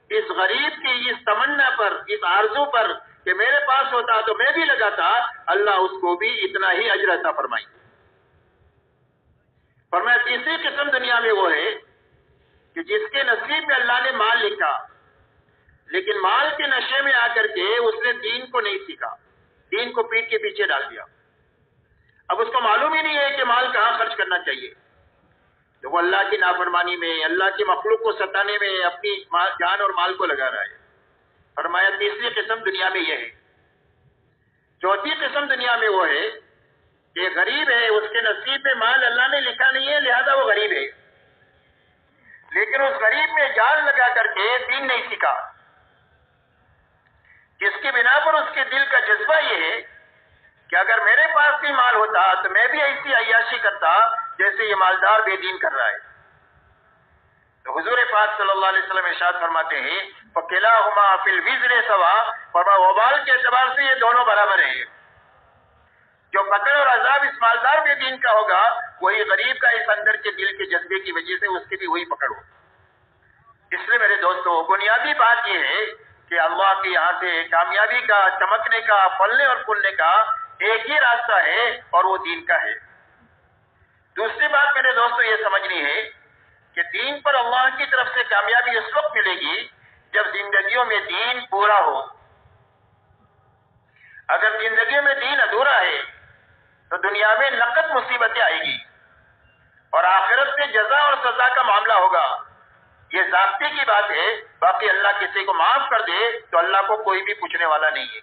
اس غریب کی اس تمنا پر، اس آرزو پر کہ میرے پاس ہوتا تو میں بھی لگاتا، اللہ اس کو بھی اتنا ہی اجر عطا فرمائے۔ فرمایا تیسری قسم دنیا میں وہ ہے کہ جس کے نصیب میں اللہ نے مال لکھا، لیکن مال کے نشے میں آ کر کے اس نے دین کو نہیں سیکھا، دین کو پیٹ کے پیچھے ڈال دیا۔ اب اس کو معلوم ہی نہیں ہے کہ مال کہاں خرچ کرنا چاہیے، تو وہ اللہ کی نافرمانی میں، اللہ کی مخلوق کو ستانے میں اپنی جان اور مال کو لگا رہا ہے۔ فرمایا تیسری قسم دنیا میں یہ ہے۔ چوتھی قسم دنیا میں وہ ہے کہ غریب ہے، اس کے نصیب میں مال اللہ نے لکھا نہیں ہے، لہذا وہ غریب ہے، لیکن اس غریب میں جان لگا کر کے دین نہیں سیکھا، جس کی بنا پر اس کے دل کا جذبہ یہ ہے کہ اگر میرے پاس بھی مال ہوتا تو میں بھی ایسی عیاشی کرتا جیسے یہ مالدار بے دین کر رہا ہے۔ تو حضور پاک صلی اللہ علیہ وسلم ارشاد فرماتے ہیں فَكِلَاهُمَا فِي الْوِزْرِ سَوَاءٌ، فرمایا وبال کے اعتبار سے یہ دونوں برابر ہیں۔ جو پکڑ اور عذاب اس مالدار بے دین کا ہوگا وہی غریب کا اس اندر کے دل کے جذبے کی وجہ سے اس کی بھی وہی پکڑ ہوگی۔ اس لیے میرے دوستو بنیادی بات یہ ہے کہ اللہ کے یہاں سے کامیابی کا، چمکنے کا، پھلنے اور پھولنے کا ایک ہی راستہ ہے اور وہ دین کا ہے۔ دوسری بات میرے دوستو یہ سمجھنی ہے کہ دین پر اللہ کی طرف سے کامیابی اس وقت ملے گی جب زندگیوں میں دین پورا ہو۔ اگر زندگیوں میں دین ادھورا ہے تو دنیا میں نقد مصیبتیں آئے گی اور آخرت میں جزا اور سزا کا معاملہ ہوگا۔ یہ ضابطے کی بات ہے، باقی اللہ کسی کو معاف کر دے تو اللہ کو کوئی بھی پوچھنے والا نہیں ہے،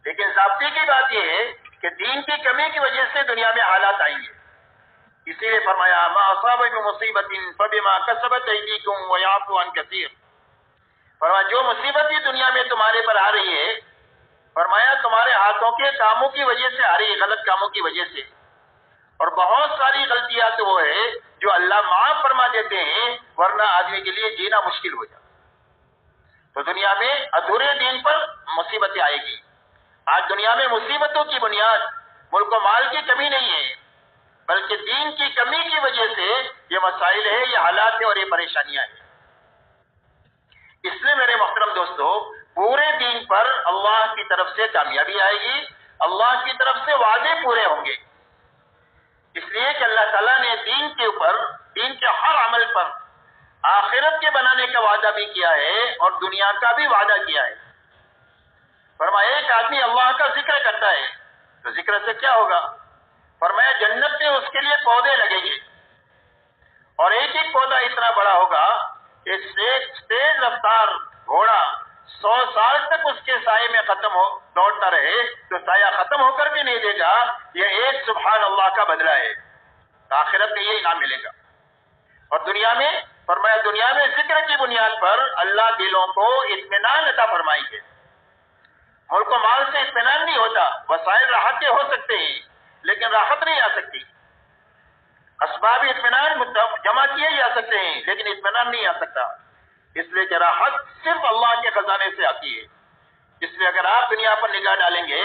لیکن ضابطے کی بات یہ ہے کہ دین کی کمی کی وجہ سے دنیا میں حالات آئیں گے۔ اسی لیے فرمایا ما اصاب من مصیبت فبما کسبت ایدیکم ویعفو عن کثیر، فرمایا جو مصیبت دنیا میں تمہارے پر آ رہی ہے، فرمایا تمہارے ہاتھوں کے کاموں کی وجہ سے آ رہی ہے، غلط کاموں کی وجہ سے، اور بہت ساری غلطیاں تو وہ ہے جو اللہ معاف فرما دیتے ہیں، ورنہ آدمی کے لیے جینا مشکل ہو جاتا۔ تو دنیا میں ادھورے دین پر مصیبتیں آئے گی۔ آج دنیا میں مصیبتوں کی بنیاد ملک و مال کی کمی نہیں ہے، بلکہ دین کی کمی کی وجہ سے یہ مسائل ہے، یہ حالات ہیں اور یہ پریشانیاں ہیں۔ اس لیے میرے محترم دوستو پورے دین پر اللہ کی طرف سے کامیابی آئے گی، اللہ کی طرف سے وعدے پورے ہوں گے، اس لیے کہ اللہ تعالیٰ نے دین کے اوپر، دین کے ہر عمل پر آخرت کے بنانے کا وعدہ بھی کیا ہے اور دنیا کا بھی وعدہ کیا ہے۔ فرمایا ایک آدمی اللہ کا ذکر کرتا ہے تو ذکر سے کیا ہوگا؟ فرمایا جنت میں اس کے لیے پودے لگیں گے اور ایک ایک پودا اتنا بڑا ہوگا کہ تیز رفتار گھوڑا 100 سال تک اس کے سائے میں دوڑتا رہے تو سایہ ختم ہو کر بھی نہیں دے گا۔ یہ ایک سبحان اللہ کا بدلہ ہے، آخرت میں یہ انعام ملے گا۔ اور دنیا میں فرمایا دنیا میں ذکر کی بنیاد پر اللہ دلوں کو اطمینان عطا فرمائیں گے۔ ملک و مال سے اطمینان نہیں ہوتا، وسائل راحت کے ہو سکتے ہیں لیکن راحت نہیں آ سکتی، اسباب اطمینان جمع کیے جا سکتے ہیں لیکن اطمینان نہیں آ سکتا، اس لیے کہ راحت صرف اللہ کے خزانے سے آتی ہے۔ اس لیے اگر آپ دنیا پر نگاہ ڈالیں گے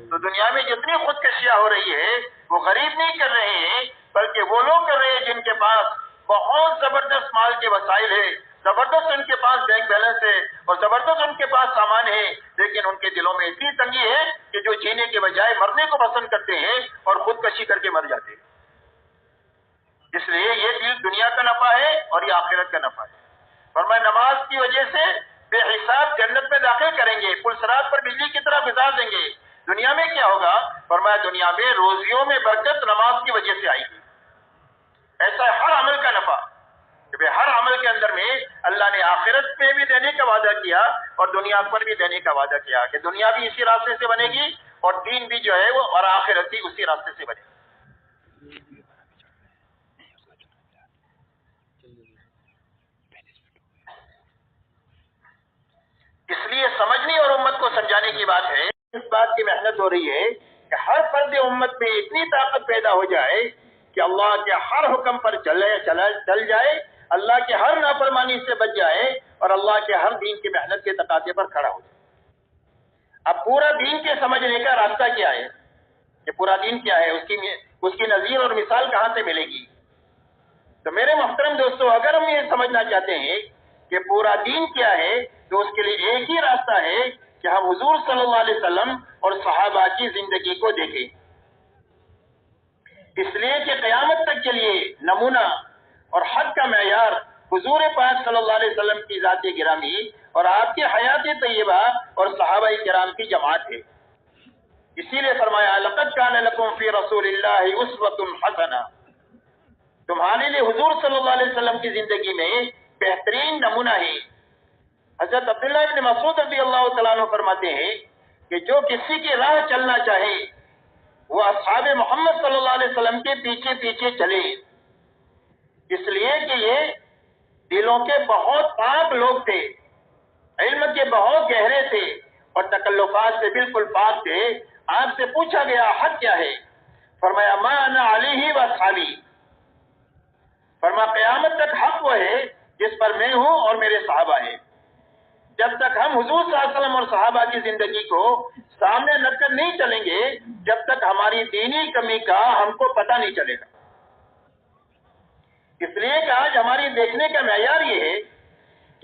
تو دنیا میں جتنی خودکشیاں ہو رہی ہے وہ غریب نہیں کر رہے ہیں بلکہ وہ لوگ کر رہے ہیں جن کے پاس بہت زبردست مال کے وسائل ہے، زبردست ان کے پاس بینک بیلنس ہے اور زبردست ان کے پاس سامان ہے، لیکن ان کے دلوں میں اتنی تنگی ہے کہ جو جینے کے بجائے مرنے کو پسند کرتے ہیں اور خودکشی کر کے مر جاتے ہیں۔ اس لیے یہ دل دنیا کا نفع ہے اور یہ آخرت کا نفع ہے۔ فرمایا نماز کی وجہ سے بے حساب جنت میں داخل کریں گے، پل صراط پر بجلی کی طرح گزار دیں گے۔ دنیا میں کیا ہوگا؟ فرمایا دنیا میں روزیوں میں برکت نماز کی وجہ سے آئے گی۔ ایسا ہر عمل کا نفع کہ ہر عمل کے اندر میں اللہ نے آخرت میں بھی دینے کا وعدہ کیا اور دنیا پر بھی دینے کا وعدہ کیا کہ دنیا بھی اسی راستے سے بنے گی اور دین بھی جو ہے وہ اور آخرت بھی اسی راستے سے بنے گی۔ اس لیے سمجھنے اور امت کو سمجھانے کی بات ہے، اس بات کی محنت ہو رہی ہے کہ ہر فرد امت میں اتنی طاقت پیدا ہو جائے کہ اللہ کے ہر حکم پر چل جائے، اللہ کے ہر نافرمانی سے بچ جائے اور اللہ کے ہر دین کی محنت کے تقاضے پر کھڑا ہو جائے۔ اب پورا دین کے سمجھنے کا راستہ کیا ہے کہ پورا دین کیا ہے، اس کی نظیر اور مثال کہاں سے ملے گی؟ تو میرے محترم دوستو اگر ہم یہ سمجھنا چاہتے ہیں کہ پورا دین کیا ہے تو اس کے لیے ایک ہی راستہ ہے کہ ہم حضور صلی اللہ علیہ وسلم اور صحابہ کی زندگی کو دیکھیں، اس لیے کہ قیامت تک کے لیے نمونہ اور حد کا معیار حضور پاک صلی اللہ علیہ وسلم کی ذات گرامی اور آپ کی حیات طیبہ اور صحابہ کرام کی جماعت ہے۔ اسی لیے فرمایا لقد کان لکم فی رسول اللہ اسوۃ حسنہ، تمہارے لیے حضور صلی اللہ علیہ وسلم کی زندگی میں بہترین نمونہ ہے۔ حضرت عبداللہ بن مسعود رضی اللہ تعالیٰ عنہ فرماتے ہیں کہ جو کسی کی راہ چلنا چاہے وہ اصحاب محمد صلی اللہ علیہ وسلم کے پیچھے پیچھے چلے، اس لیے کہ یہ دلوں کے بہت پاک لوگ تھے، علم کے بہت گہرے تھے اور تکلفات سے بالکل پاک تھے. آپ سے پوچھا گیا حق کیا ہے؟ فرمایا ما انا علیہ و اصحابی. فرمایا قیامت تک حق وہ ہے جس پر میں ہوں اور میرے صحابہ ہیں. جب تک ہم حضور صلی اللہ علیہ وسلم اور صحابہ کی زندگی کو سامنے رکھ کر نہیں چلیں گے، جب تک ہماری دینی کمی کا ہم کو پتہ نہیں چلے گا. اس لیے کہ آج ہماری دیکھنے کا معیار یہ ہے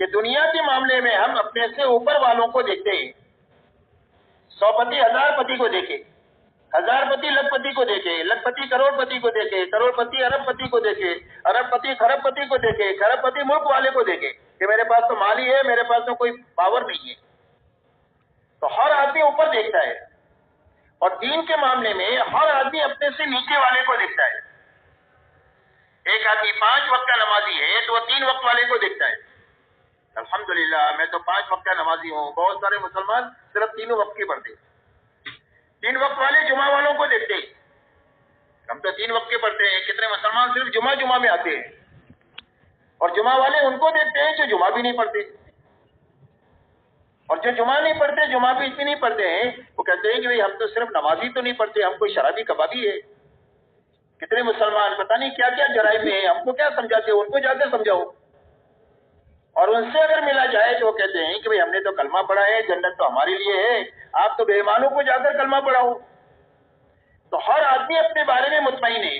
کہ دنیا کے معاملے میں ہم اپنے سے اوپر والوں کو دیکھتے ہیں. 100 پتی 1000 پتی کو دیکھے، 1000 پتی لکھ پتی کو دیکھے، لکھ پتی کروڑ پتی کو دیکھے، کروڑ پتی ارب پتی کو دیکھے، ارب پتی خرب پتی کو دیکھے، خرب پتی ملک والے کو دیکھے کہ میرے پاس تو مال ہی ہے، میرے پاس تو کوئی پاور نہیں ہے. تو ہر آدمی اوپر دیکھتا ہے اور دین کے معاملے میں ہر آدمی اپنے سے نیچے والے کو دیکھتا ہے. ایک آدمی 5 وقت کا نمازی ہے تو وہ 3 وقت والے کو دیکھتا ہے. الحمدللہ میں تو 5 وقت کا نمازی ہوں. بہت سارے مسلمان صرف 3 وقت کی پڑھتے. 3 وقت والے جمعہ والوں کو دیکھتے ہیں. ہم تو 3 وقت کے پڑھتے ہیں. کتنے مسلمان صرف جمعہ میں آتے ہیں اور جمعہ والے ان کو دیکھتے ہیں جو جمعہ بھی نہیں پڑھتے. اور جو جمعہ نہیں پڑھتے، جمعہ بھی اتنی نہیں پڑھتے ہیں، وہ کہتے ہیں کہ بھئی ہم تو صرف نمازی تو نہیں پڑھتے، ہم کوئی شرابی کبابی ہے. کتنے مسلمان پتہ نہیں کیا کیا جرائم میں ہیں، ہم کو کیا سمجھاتے ہو، ان کو جا کے سمجھاؤ. اور ان سے اگر ملا جائے تو وہ کہتے ہیں کہ بھئی ہم نے تو کلمہ پڑھا ہے، جنت تو ہمارے لیے ہے، آپ تو بے ایمانوں کو جا کر کلمہ پڑھاؤ. تو ہر آدمی اپنے بارے میں مطمئن ہے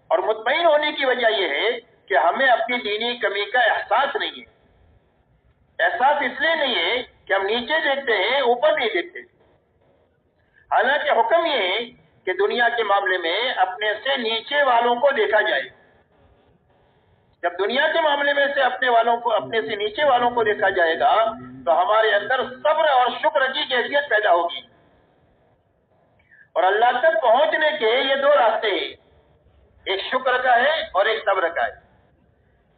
اور مطمئن ہونے کی وجہ یہ ہے کہ ہمیں اپنی دینی کمی کا احساس نہیں ہے. احساس اس لیے نہیں ہے کہ ہم نیچے دیکھتے ہیں، اوپر نہیں دیکھتے. حالانکہ حکم یہ ہے کہ دنیا کے معاملے میں اپنے سے نیچے والوں کو دیکھا جائے. جب دنیا کے معاملے میں سے اپنے سے نیچے والوں کو دیکھا جائے گا تو ہمارے اندر صبر اور شکر کی کیفیت پیدا ہوگی. اور اللہ تک پہنچنے کے یہ 2 راستے ہیں، ایک شکر کا ہے اور ایک صبر کا ہے.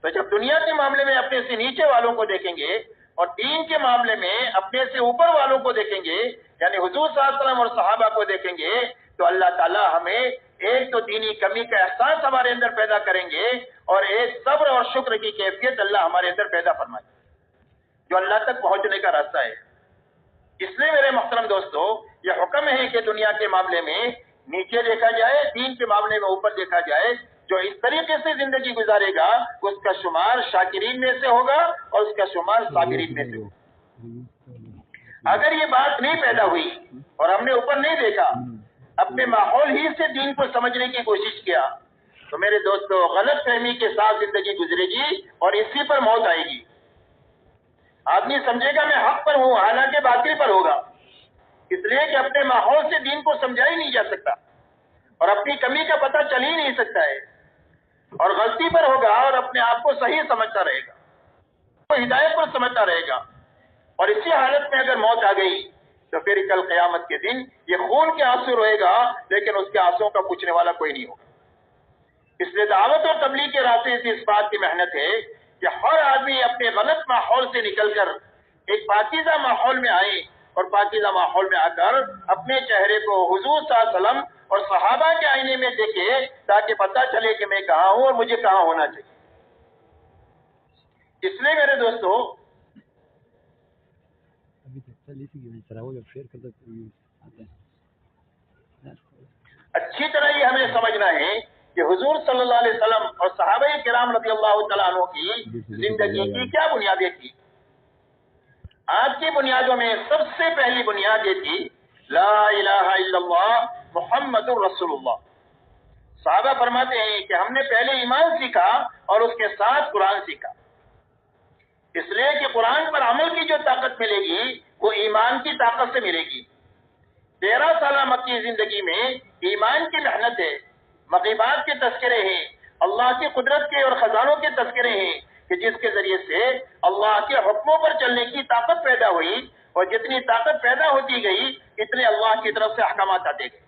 تو جب دنیا کے معاملے میں اپنے سے نیچے والوں کو دیکھیں گے اور دین کے معاملے میں اپنے سے اوپر والوں کو دیکھیں گے، یعنی حضور صلی اللہ علیہ وسلم اور صحابہ کو دیکھیں گے، تو اللہ تعالی ہمیں ایک تو دینی کمی کا احساس ہمارے اندر پیدا کریں گے اور ایک صبر اور شکر کی کیفیت اللہ ہمارے اندر پیدا فرمائے جو اللہ تک پہنچنے کا راستہ ہے. اس لیے میرے محترم دوستو، یہ حکم ہے کہ دنیا کے معاملے میں نیچے دیکھا جائے، دین کے معاملے میں اوپر دیکھا جائے. جو اس طریقے سے زندگی گزارے گا اس کا شمار شاکرین میں سے ہوگا اور اس کا شمار صابرین میں سے ہوگا. اگر یہ بات نہیں پیدا ہوئی اور ہم نے اوپر نہیں دیکھا، اپنے ماحول ہی سے دین کو سمجھنے کی کوشش کیا، تو میرے دوستو غلط فہمی کے ساتھ زندگی گزرے گی اور اسی پر موت آئے گی. آدمی سمجھے گا میں حق پر ہوں، حالانکہ باطل پر ہوگا. اس لیے کہ اپنے ماحول سے دین کو سمجھا ہی نہیں جا سکتا اور اپنی کمی کا پتہ چل ہی نہیں سکتا ہے اور غلطی پر ہوگا اور اپنے آپ کو صحیح سمجھتا رہے گا، وہ ہدایت پر سمجھتا رہے گا. اور اسی حالت میں اگر موت آ گئی تو پھر کل قیامت کے دن یہ خون کے آنسو روئے گا لیکن اس کے آنسوں کا پوچھنے والا کوئی نہیں ہوگا. اس لیے دعوت اور تبلیغ کے راستے سے اس بات کی محنت ہے کہ ہر آدمی اپنے غلط ماحول سے نکل کر ایک پاکیزہ ماحول میں آئے اور پاکیزہ ماحول میں آ کر اپنے چہرے کو حضور صلی اللہ علیہ وسلم اور صحابہ کے آئینے میں دیکھے تاکہ پتہ چلے کہ میں کہاں ہوں اور مجھے کہاں ہونا چاہیے. اس لیے میرے دوستو اچھی طرح یہ ہمیں سمجھنا ہے کہ حضور صلی اللہ علیہ وسلم اور صحابہ کرام رضی اللہ تعالیٰ عنہ کی زندگی کی کیا بنیادیں تھی. آج کی بنیادوں میں سب سے پہلی بنیاد یہ تھی لا الہ الا اللہ محمد الرسول اللہ. صحابہ فرماتے ہیں کہ ہم نے پہلے ایمان سیکھا اور اس کے ساتھ قرآن سیکھا. اس لیے کہ قرآن پر عمل کی جو طاقت ملے گی وہ ایمان کی طاقت سے ملے گی. 13 سالہ مکی زندگی میں ایمان کی محنت ہے، مغیبات کے تذکرے ہیں، اللہ کی قدرت کے اور خزانوں کے تذکرے ہیں کہ جس کے ذریعے سے اللہ کے حکموں پر چلنے کی طاقت پیدا ہوئی اور جتنی طاقت پیدا ہوتی گئی اتنے اللہ کی طرف سے احکامات آتے گئے.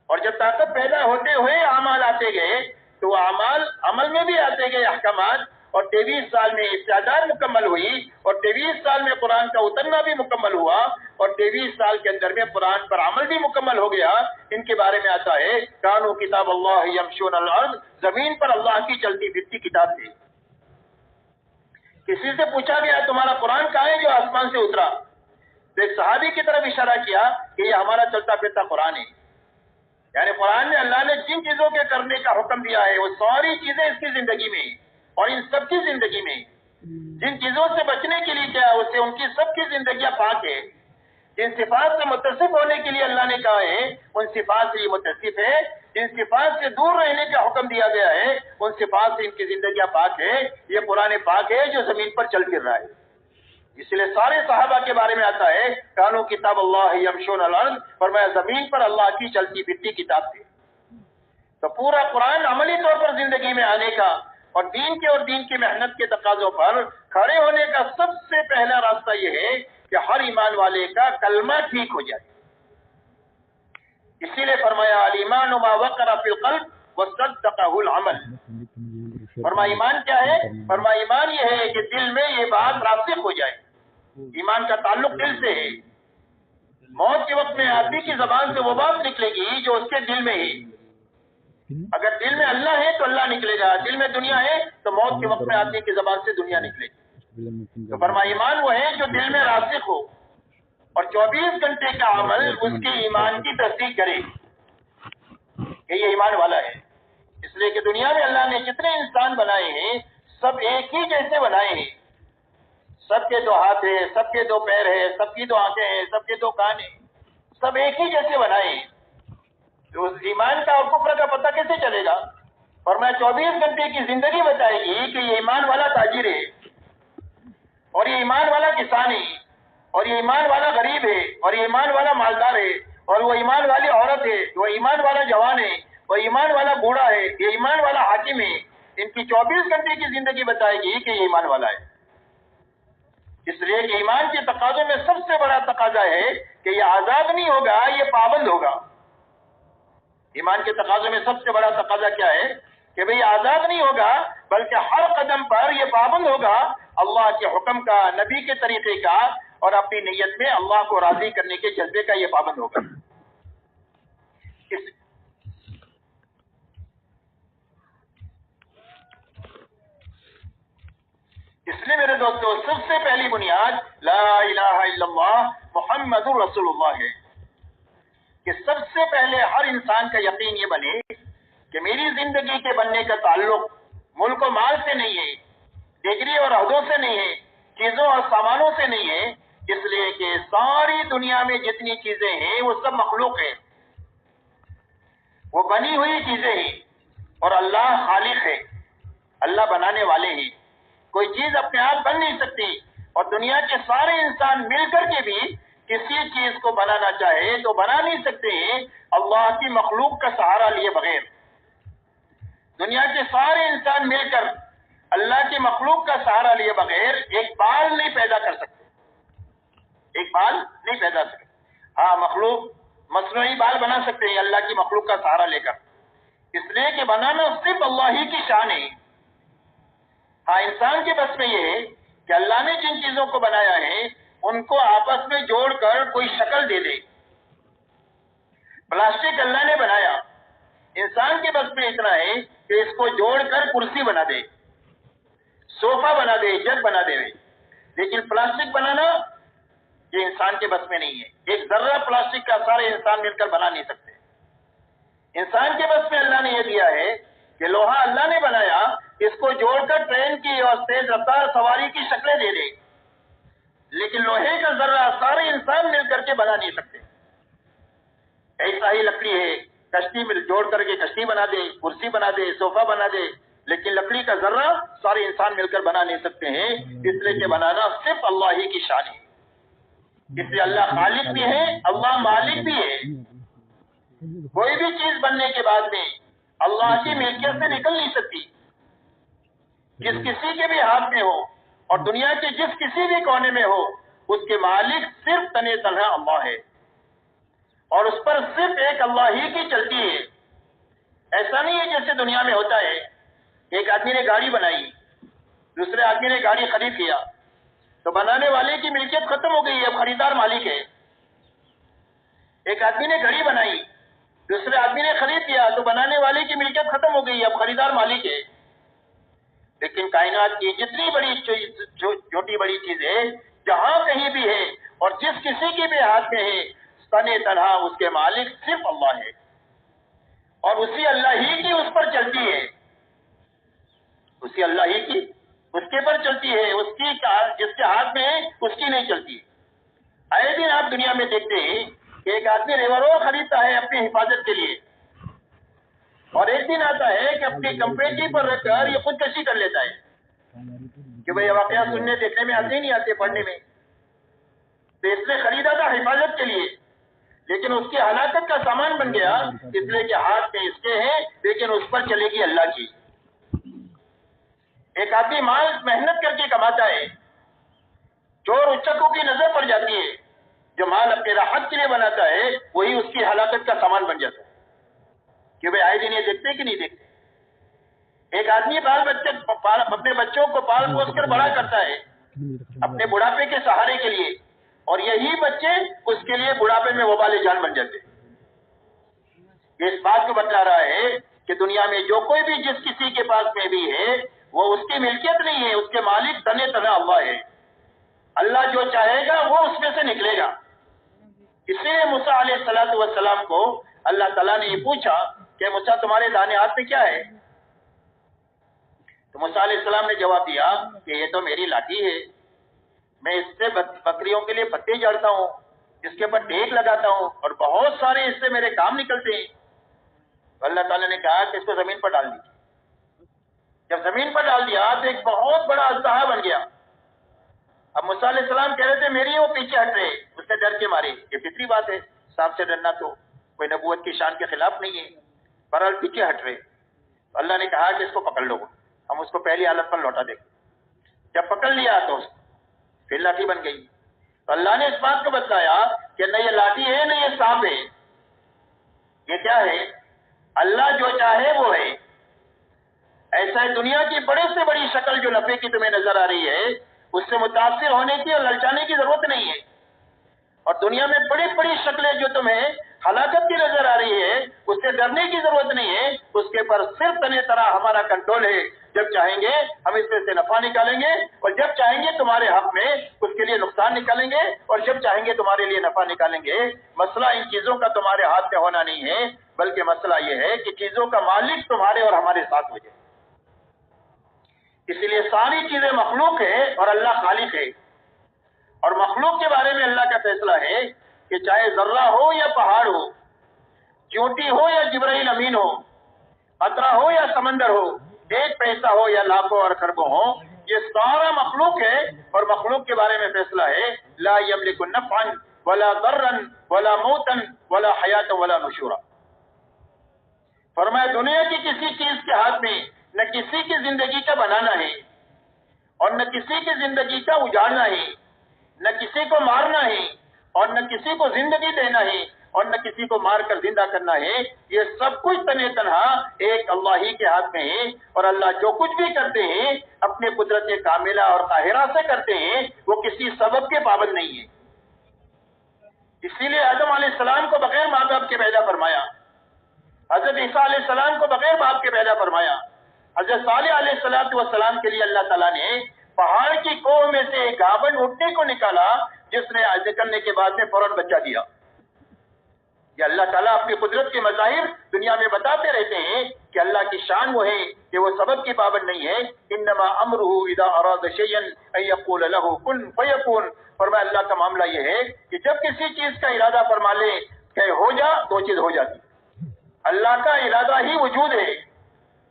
اور جب طاقت پیدا ہوتے ہوئے اعمال آتے گئے تو وہ اعمال عمل میں بھی آتے گئے احکامات. اور 23 سال میں استعداد مکمل ہوئی اور 23 سال میں قرآن کا اترنا بھی مکمل ہوا اور 23 سال کے اندر میں قرآن پر عمل بھی مکمل ہو گیا. ان کے بارے میں آتا ہے کانو کتاب اللہ یمشون الارض، زمین پر اللہ کی چلتی پھرتی کتاب تھی. کسی سے پوچھا گیا تمہارا قرآن کہاں ہے جو آسمان سے اترا؟ تو ایک صحابی کی طرف اشارہ کیا کہ یہ ہمارا چلتا پھرتا قرآن ہے. یعنی قرآن میں اللہ نے جن چیزوں کے کرنے کا حکم دیا ہے وہ ساری چیزیں اس کی زندگی میں اور ان سب کی زندگی میں. جن چیزوں سے بچنے کے لیے کیا اسے ان کی سب کی زندگیاں پاک ہے. جن صفات سے متصف ہونے کے لیے اللہ نے کہا ہے ان صفات سے یہ متصف ہے. جن صفات سے دور رہنے کا حکم دیا گیا ہے ان صفات سے ان کی زندگیاں پاک ہے. یہ قرآن پاک ہے جو زمین پر چل پھر رہا ہے. اس لیے سارے صحابہ کے بارے میں آتا ہے کانو کتاب اللہ یمشون الارض، فرمایا زمین پر اللہ کی چلتی پھرتی کتاب تھی. تو پورا قرآن عملی طور پر زندگی میں آنے کا اور دین کی محنت کے تقاضوں پر کھڑے ہونے کا سب سے پہلا راستہ یہ ہے کہ ہر ایمان والے کا کلمہ ٹھیک ہو جائے. اسی لیے فرمایا الایمان ما وقر فی القلب وصدقہ العمل. فرمایا ایمان کیا ہے؟ فرمایا ایمان یہ ہے کہ دل میں یہ بات راسخ ہو جائے. ایمان کا تعلق دل سے ہے. موت کے وقت میں آدمی کی زبان سے وہ بات نکلے گی جو اس کے دل میں ہے. اگر دل میں اللہ ہے تو اللہ نکلے گا، دل میں دنیا ہے تو موت کے وقت میں آدمی کی زبان سے دنیا نکلے گی. تو فرمایا ایمان وہ ہے جو دل میں راسخ ہو اور 24 گھنٹے کا عمل اس کے ایمان کی تصدیق کرے کہ یہ ایمان والا ہے. اس لیے کہ دنیا میں اللہ نے جتنے انسان بنائے ہیں سب ایک ہی جیسے بنائے ہیں. سب کے 2 ہاتھ ہیں، سب کے 2 پیر ہیں، سب کی 2 آنکھیں ہیں، سب کے 2 کان ہیں، سب ایک ہی جیسے بنائے ہیں. تو اس ایمان کا اور کفر کا پتہ کیسے چلے گا؟ فرمایا 24 گھنٹے کی زندگی بتائے گی کہ یہ ایمان والا تاجر ہے اور یہ ایمان والا کسان ہے اور یہ ایمان والا غریب ہے اور یہ ایمان والا مالدار ہے اور وہ ایمان والی عورت ہے، وہ ایمان والا جوان ہے، وہ ایمان والا بوڑھا ہے، یہ ایمان والا حاکم ہے. ان کی 24 گھنٹے کی زندگی بتائے گی کہ یہ ایمان والا ہے. اس لیے کہ ایمان کے تقاضوں میں سب سے بڑا تقاضا ہے کہ یہ آزاد نہیں ہوگا، یہ پابند ہوگا. ایمان کے تقاضوں میں سب سے بڑا تقاضا کیا ہے کہ بھئی آزاد نہیں ہوگا بلکہ ہر قدم پر یہ پابند ہوگا اللہ کے حکم کا، نبی کے طریقے کا اور اپنی نیت میں اللہ کو راضی کرنے کے جذبے کا یہ پابند ہوگا. اس لیے میرے دوستو سب سے پہلی بنیاد لا الہ الا اللہ محمد رسول اللہ ہے کہ سب سے پہلے ہر انسان کا یقین یہ بنے کہ میری زندگی کے بننے کا تعلق ملک و مال سے نہیں ہے، ڈگری اور عہدوں سے نہیں ہے، چیزوں اور سامانوں سے نہیں ہے. اس لیے کہ ساری دنیا میں جتنی چیزیں ہیں وہ سب مخلوق ہیں، وہ بنی ہوئی چیزیں ہیں اور اللہ خالق ہے، اللہ بنانے والے ہیں. کوئی چیز اپنے آپ بن نہیں سکتی اور دنیا کے سارے انسان مل کر کے بھی کسی چیز کو بنانا چاہے تو بنا نہیں سکتے ہیں اللہ کی مخلوق کا سہارا لیے بغیر. دنیا کے سارے انسان مل کر اللہ کی مخلوق کا سہارا لیے بغیر ایک بال نہیں پیدا کر سکتے، ایک بال نہیں پیدا کر سکتے. ہاں مخلوق مصنوعی بال بنا سکتے ہیں اللہ کی مخلوق کا سہارا لے کر، اس لیے کہ بنانا صرف اللہ ہی کی شان ہے. ہاں انسان کے بس میں یہ ہے کہ اللہ نے جن چیزوں کو بنایا ہے ان کو آپس میں جوڑ کر کوئی شکل دے دے. پلاسٹک اللہ نے بنایا، انسان کے بس میں اتنا ہے کہ اس کو جوڑ کر کرسی بنا دے، صوفہ بنا دے، جگ بنا دے. لیکن پلاسٹک بنانا یہ انسان کے بس میں نہیں ہے. ایک ذرہ پلاسٹک کا سارے انسان مل کر بنا نہیں سکتے. انسان کے بس میں اللہ نے یہ دیا ہے کہ لوہا اللہ نے بنایا، اس کو جوڑ کر ٹرین کی اور تیز رفتار سواری کی شکلیں دے دے. لیکن لوہے کا ذرہ سارے انسان مل کر کے بنا نہیں سکتے. ایسا ہی لکڑی ہے، کشتی میں جوڑ کر کے کشتی بنا دے، کرسی بنا دے، صوفہ بنا دے، لیکن لکڑی کا ذرہ سارے انسان مل کر بنا نہیں سکتے ہیں. اس لیے کہ بنانا صرف اللہ ہی کی شان ہے. اس لیے اللہ خالق بھی ہے، اللہ مالک بھی ہے. کوئی بھی چیز بننے کے بعد میں اللہ کی ملکیت سے نکل نہیں سکتی. جس کسی کے بھی ہاتھ میں ہو اور دنیا کے جس کسی بھی کونے میں ہو اس کے مالک صرف تنے تنہا اللہ ہے اور اس پر صرف ایک اللہ ہی کی چلتی ہے. ایسا نہیں ہے جیسے دنیا میں ہوتا ہے، ایک آدمی نے گاڑی بنائی، دوسرے آدمی نے گاڑی خرید لیا تو بنانے والے کی ملکیت ختم ہو گئی، اب خریدار مالک ہے. ایک آدمی نے گھڑی بنائی، دوسرے آدمی نے خرید لیا تو بنانے والے کی ملکیت ختم ہو گئی، اب خریدار مالک ہے. لیکن کائنات کی جتنی بڑی چھوٹی بڑی چیزیں جہاں کہیں بھی ہے اور جس کسی کے بھی ہاتھ میں ہے، تنے تنہا اس کے مالک صرف اللہ ہے، اور اسی اللہ ہی کی اس پر چلتی ہے، اسی اللہ ہی کی اس کے پر چلتی ہے، اس کی جس کے ہاتھ میں ہے اس کی نہیں چلتی۔ آئے دن آپ دنیا میں دیکھتے ہیں کہ ایک آدمی ریوالور خریدتا ہے اپنی حفاظت کے لیے، اور ایک دن آتا ہے کہ اپنی کمپیٹی پر رکھ کر یہ خودکشی کر لیتا ہے کہ بھئی واقعات سننے دیکھنے میں آتے ہی نہیں آتے پڑھنے میں، تو اس نے خریدا تھا حفاظت کے لیے، لیکن اس کی ہلاکت کا سامان بن گیا، اس لیے کہ ہاتھ میں اس کے ہیں لیکن اس پر چلے گی اللہ کی۔ ایک آدمی مال محنت کر کے کماتا ہے، چور اچکوں کی نظر پڑ جاتی ہے، جو مال اپنے راحت کے لیے بناتا ہے وہی اس کی ہلاکت کا سامان بن جاتا ہے کہ بھئی آئے دن یہ دیکھتے کہ نہیں دیکھتے۔ ایک آدمی اپنے بچوں کو پال پوس کر بڑا کرتا ہے اپنے بڑھاپے کے سہارے کے لیے، اور یہی بچے اس کے لیے بڑھاپے میں وبال جان بن جاتے ہیں۔ یہ اس بات کو بتلا رہا ہے کہ دنیا میں جو کوئی بھی جس کسی کے پاس میں بھی ہے وہ اس کی ملکیت نہیں ہے، اس کے مالک تنے تنہا اللہ ہے۔ اللہ جو چاہے گا وہ اس میں سے نکلے گا۔ اس لیے موسیٰ علیہ السلام کو اللہ تعالیٰ نے یہ پوچھا کہ موسیٰ تمہارے دانے ہاتھ میں کیا ہے؟ تو موسیٰ علیہ السلام نے جواب دیا کہ یہ تو میری لاٹھی ہے، میں اس سے بکریوں کے لیے پتے جاڑتا ہوں، اس کے اوپر ٹیک لگاتا ہوں، اور بہت سارے اس سے میرے کام نکلتے ہیں۔ تو اللہ تعالیٰ نے کہا کہ اس کو زمین پر ڈال دیجیے۔ جب زمین پر ڈال دیا تو ایک بہت بڑا اژدہا بن گیا۔ اب موسیٰ علیہ السلام کہہ رہے تھے میری وہ پیچھے ہٹ رہے، اس سے ڈر کے مارے، یہ فطری بات ہے، سانپ سے ڈرنا تو کوئی نبوت کی شان کے خلاف نہیں ہے، بہرحال پیچھے ہٹ رہے۔ تو اللہ نے کہا کہ اس کو پکڑ لو، ہم اس کو پہلی حالت پر لوٹا دیں۔ جب پکڑ لیا تو پھر لاٹھی بن گئی۔ تو اللہ نے اس بات کو بتلایا کہ نہ یہ لاٹھی ہے نہ یہ سانپ ہے، یہ کیا ہے؟ اللہ جو چاہے وہ ہے۔ ایسا ہے دنیا کی بڑے سے بڑی شکل جو نفع کی تمہیں نظر آ رہی ہے اس سے متاثر ہونے کی اور للچانے کی ضرورت نہیں ہے، اور دنیا میں بڑی بڑی شکلیں جو تمہیں ہلاکت کی نظر آ رہی ہے اس سے ڈرنے کی ضرورت نہیں ہے، اس کے پر صرف تنے طرح ہمارا کنٹرول ہے۔ جب چاہیں گے ہم اس میں سے نفع نکالیں گے، اور جب چاہیں گے تمہارے حق میں اس کے لیے نقصان نکالیں گے، اور جب چاہیں گے تمہارے لیے نفع نکالیں گے۔ مسئلہ ان چیزوں کا تمہارے ہاتھ میں ہونا نہیں ہے، بلکہ مسئلہ یہ ہے کہ چیزوں کا مالک تمہارے اور ہمارے ساتھ ہو جائے۔ اسی لیے ساری چیزیں مخلوق ہے اور اللہ خالق ہے، اور مخلوق کے بارے میں اللہ کا فیصلہ ہے کہ چاہے ذرہ ہو یا پہاڑ ہو، چونٹی ہو یا جبرائیل امین ہو، قطرہ ہو یا سمندر ہو، ایک پیسہ ہو یا لاکھوں اور خربوں ہو، یہ سارا مخلوق ہے، اور مخلوق کے بارے میں فیصلہ ہے لا یملک نفعا ولا ضرا ولا موتا ولا حیاتا ولا نشورا۔ فرمایا دنیا کی کسی چیز کے ہاتھ میں نہ کسی کی زندگی کا بنانا ہے اور نہ کسی کی زندگی کا اجاڑنا ہے، نہ کسی کو مارنا ہے اور نہ کسی کو زندگی دینا ہے اور نہ کسی کو مار کر زندہ کرنا ہے، یہ سب کچھ تنے تنہا ایک اللہ ہی کے ہاتھ میں ہے، اور اللہ جو کچھ بھی کرتے ہیں اپنے قدرت کاملہ اور قاہرہ سے کرتے ہیں، وہ کسی سبب کے پابند نہیں ہے۔ اسی لیے آدم علیہ السلام کو بغیر ماں باپ کے پیدا فرمایا، حضرت عیسیٰ علیہ السلام کو بغیر باپ کے پیدا فرمایا، حضرت صالح علیہ السلام کے لیے اللہ تعالیٰ نے پہاڑ کی کوہ میں سے ایک گھاون اٹھنے کو نکالا جس نے نکلنے کے بعد میں فوراً بچہ دیا۔ یہ اللہ تعالیٰ اپنی قدرت کے مظاہر دنیا میں بتاتے رہتے ہیں کہ اللہ کی شان وہ ہے کہ وہ سبب کی پابند نہیں ہے۔ انما امرہ اذا اراد شیئا ان یقول له کن فیکون۔ فرمایا اللہ کا معاملہ یہ ہے کہ جب کسی چیز کا ارادہ فرما لے کہ ہو جا تو چیز ہو جاتی۔ اللہ کا ارادہ ہی وجود ہے،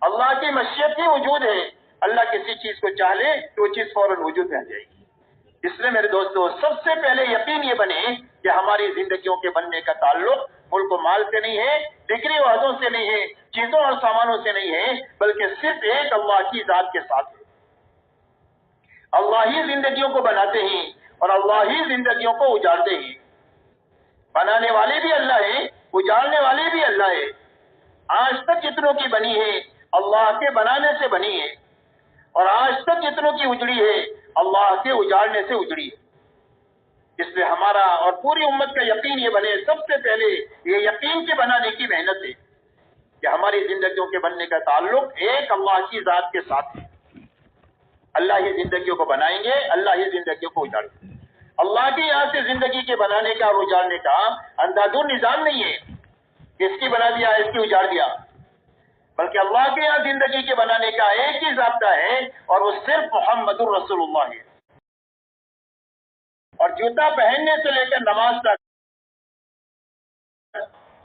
اللہ کی مشیت ہی وجود ہے۔ اللہ کسی چیز کو چاہ لے تو وہ چیز فوراً وجود میں آ جائے گی۔ اس لیے میرے دوستو سب سے پہلے یقین یہ بنے کہ ہماری زندگیوں کے بننے کا تعلق ملک و مال سے نہیں ہے، ڈگری و عہدوں سے نہیں ہے، چیزوں اور سامانوں سے نہیں ہے، بلکہ صرف ایک اللہ کی ذات کے ساتھ ہے۔ اللہ ہی زندگیوں کو بناتے ہیں اور اللہ ہی زندگیوں کو اجاڑتے ہیں۔ بنانے والے بھی اللہ ہیں، اجاڑنے والے بھی اللہ ہے۔ آج تک جتنوں کی بنی ہے اللہ کے بنانے سے بنی ہے، اور آج تک جتنوں کی اجڑی ہے اللہ کے اجاڑنے سے اجڑی ہے۔ اس لیے ہمارا اور پوری امت کا یقین یہ بنے، سب سے پہلے یہ یقین کے بنانے کی محنت ہے کہ ہماری زندگیوں کے بننے کا تعلق ایک اللہ کی ذات کے ساتھ ہے۔ اللہ ہی زندگیوں کو بنائیں گے، اللہ ہی زندگیوں کو اجاڑیں گے۔ اللہ کے یہاں سے زندگی کے بنانے کا اور اجاڑنے کا اندھادھند نظام نہیں ہے، اس کی بنا دیا اس کی اجاڑ دیا، بلکہ اللہ کے یہاں زندگی کے بنانے کا ایک ہی ضابطہ ہے اور وہ صرف محمد الرسول اللہ ہے۔ اور جوتا پہننے سے لے کر نماز تک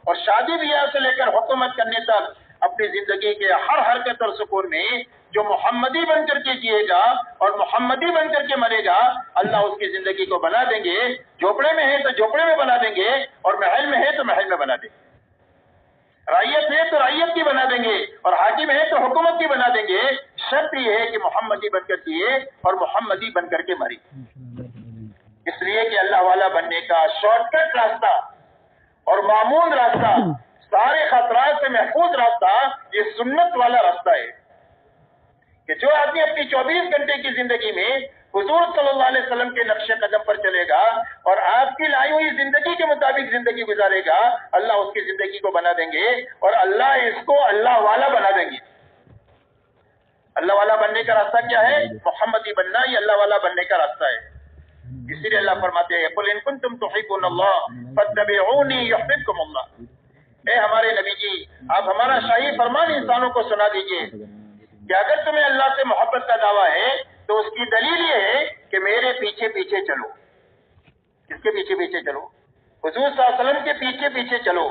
اور شادی بیاہ سے لے کر حکومت کرنے تک اپنی زندگی کے ہر حرکت اور سکون میں جو محمدی بن کر کے جیے گا اور محمدی بن کر کے مرے گا، اللہ اس کی زندگی کو بنا دیں گے۔ جھوپڑے میں ہے تو جھوپڑے میں بنا دیں گے، اور محل میں ہے تو محل میں بنا دیں گے، رعیت ہے تو رعیت کی بنا دیں گے، اور حاکم ہے تو حکومت کی بنا دیں گے۔ شرط یہ ہے کہ محمدی بن کر جیے اور محمدی بن کر کے مری، اس لیے کہ اللہ والا بننے کا شارٹ کٹ راستہ اور معمول راستہ، سارے خطرات سے محفوظ راستہ یہ سنت والا راستہ ہے کہ جو آدمی اپنی 24 گھنٹے کی زندگی میں حضور صلی اللہ علیہ وسلم کے نقش قدم پر چلے گا اور آپ کی لائی ہوئی زندگی کے مطابق زندگی گزارے گا، اللہ اس کی زندگی کو بنا دیں گے اور اللہ اس کو اللہ والا بنا دیں گے۔ اللہ والا بننے کا راستہ کیا ہے؟ محمدی بننا، یہ اللہ والا بننے کا راستہ ہے۔ اسی لیے اللہ فرماتے ہیں قُلْ إِن كُنتُمْ تُحِبُّونَ اللَّهَ فَاتَّبِعُونِي يُحْبِبْكُمُ اللَّهُ۔ اے ہمارے نبی جی، آپ ہمارا شاہی فرمان انسانوں کو سنا دیجئے کہ اگر تمہیں اللہ سے محبت کا دعویٰ ہے تو اس کی دلیل یہ ہے کہ میرے پیچھے پیچھے چلو۔ کس کے پیچھے پیچھے چلو؟ حضور صلی اللہ علیہ وسلم کے پیچھے پیچھے چلو۔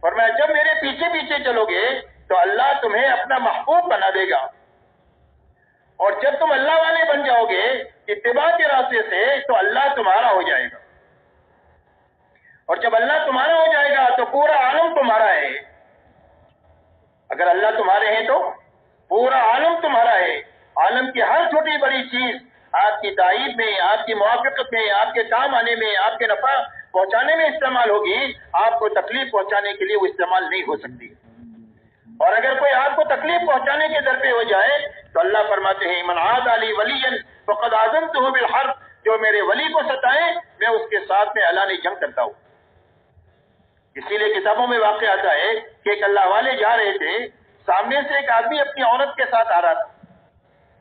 فرمایا جب میرے پیچھے پیچھے چلو گے تو اللہ تمہیں اپنا محبوب بنا دے گا، اور جب تم اللہ والے بن جاؤ گے اتباع کے راستے سے تو اللہ تمہارا ہو جائے گا، اور جب اللہ تمہارا ہو جائے گا تو پورا عالم تمہارا ہے۔ اگر اللہ تمہارے ہیں تو پورا عالم تمہارا ہے۔ عالم کی ہر چھوٹی بڑی چیز آپ کی تائید میں، آپ کی موافقت میں، آپ کے کام آنے میں، آپ کے نفع پہنچانے میں استعمال ہوگی، آپ کو تکلیف پہنچانے کے لیے وہ استعمال نہیں ہو سکتی۔ اور اگر کوئی آپ کو تکلیف پہنچانے کے در پہ ہو جائے تو اللہ فرماتے ہیں من عاد علی ولی فقد آذنتہ بالحرب، جو میرے ولی کو ستائے میں اس کے ساتھ میں اعلان جنگ کرتا ہوں۔ اسی لیے کتابوں میں واقع آتا ہے کہ ایک اللہ والے جا رہے تھے، سامنے سے ایک آدمی اپنی عورت کے ساتھ آ رہا تھا،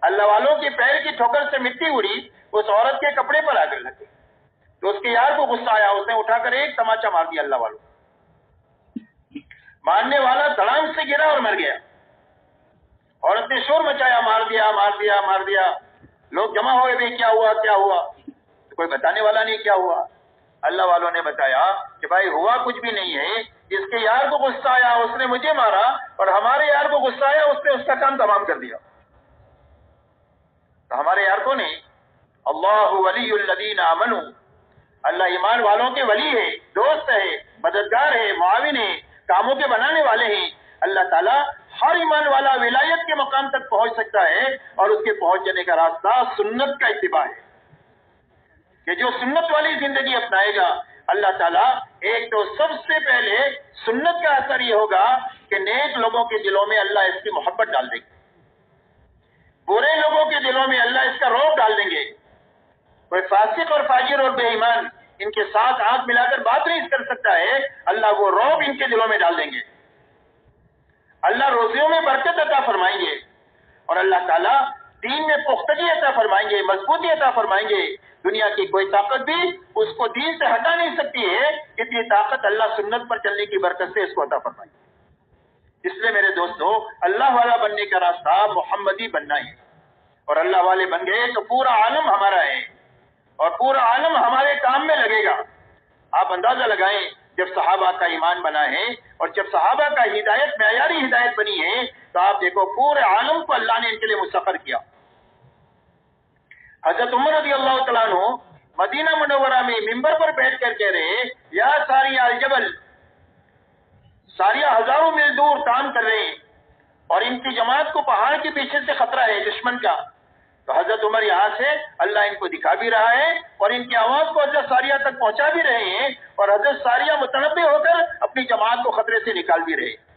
اللہ والوں کے پیر کی ٹھوکر سے مٹی اڑی اس عورت کے کپڑے پر آ کر لگی، تو اس کے یار کو غصہ آیا، اس نے اٹھا کر ایک تماچا مار دیا اللہ والوں۔ مارنے والا دڑام سے گرا اور مر گیا، عورت نے شور مچایا مار دیا مار دیا مار دیا، لوگ جمع ہوئے بھی کیا ہوا کیا ہوا، تو کوئی بتانے والا نہیں کیا ہوا۔ اللہ والوں نے بتایا کہ بھائی ہوا کچھ بھی نہیں ہے، اس کے یار کو غصہ آیا اس نے مجھے مارا، اور ہمارے یار کو غصہ آیا اس نے اس کا کام تمام کر دیا۔ تو ہمارے یار کون ہے؟ اللہ ولی الذین آمنوا، اللہ ایمان والوں کے ولی ہے، دوست ہے، مددگار ہے، معاون ہے، کاموں کے بنانے والے ہیں۔ اللہ تعالیٰ ہر ایمان والا ولایت کے مقام تک پہنچ سکتا ہے، اور اس کے پہنچ جانے کا راستہ سنت کا اتباع ہے کہ جو سنت والی زندگی اپنائے گا اللہ تعالیٰ ایک تو سب سے پہلے سنت کا اثر یہ ہوگا کہ نیک لوگوں کے دلوں میں اللہ اس کی محبت ڈال دیں گے، برے لوگوں کے دلوں میں اللہ اس کا رعب ڈال دیں گے۔ کوئی فاسق اور فاجر اور بے ایمان ان کے ساتھ ہاتھ ملا کر بات نہیں کر سکتا ہے، اللہ وہ رعب ان کے دلوں میں ڈال دیں گے۔ اللہ روزیوں میں برکت عطا فرمائیں گے، اور اللہ تعالیٰ دین میں پختگی عطا فرمائیں گے، مضبوطی عطا فرمائیں گے۔ دنیا کی کوئی طاقت بھی اس کو دین سے ہٹا نہیں سکتی ہے، اتنی طاقت اللہ سنت پر چلنے کی برکت سے اس کو عطا فرمائیں گے۔ اس لیے میرے دوستو، اللہ والا بننے کا راستہ محمدی بننا ہے، اور اللہ والے بن گئے تو پورا عالم ہمارا ہے اور پورا عالم ہمارے کام میں لگے گا۔ آپ اندازہ لگائیں جب صحابہ کا ایمان بنا ہے اور جب صحابہ کا ہدایت معیاری ہدایت بنی ہے تو آپ دیکھو پورے عالم کو اللہ نے ان کے لیے مسخر کیا۔ حضرت عمر رضی اللہ تعالیٰ عنہ مدینہ منورہ میں ممبر پر بیٹھ کر کہہ رہے یا ساریہ الجبل، ساریہ ہزاروں میل دور کام کر رہے ہیں اور ان کی جماعت کو پہاڑ کے پیچھے سے خطرہ ہے دشمن کا، تو حضرت عمر یہاں سے اللہ ان کو دکھا بھی رہا ہے اور ان کی آواز کو حضرت ساریہ تک پہنچا بھی رہے ہیں، اور حضرت ساریہ متنبع ہو کر اپنی جماعت کو خطرے سے نکال بھی رہے ہیں۔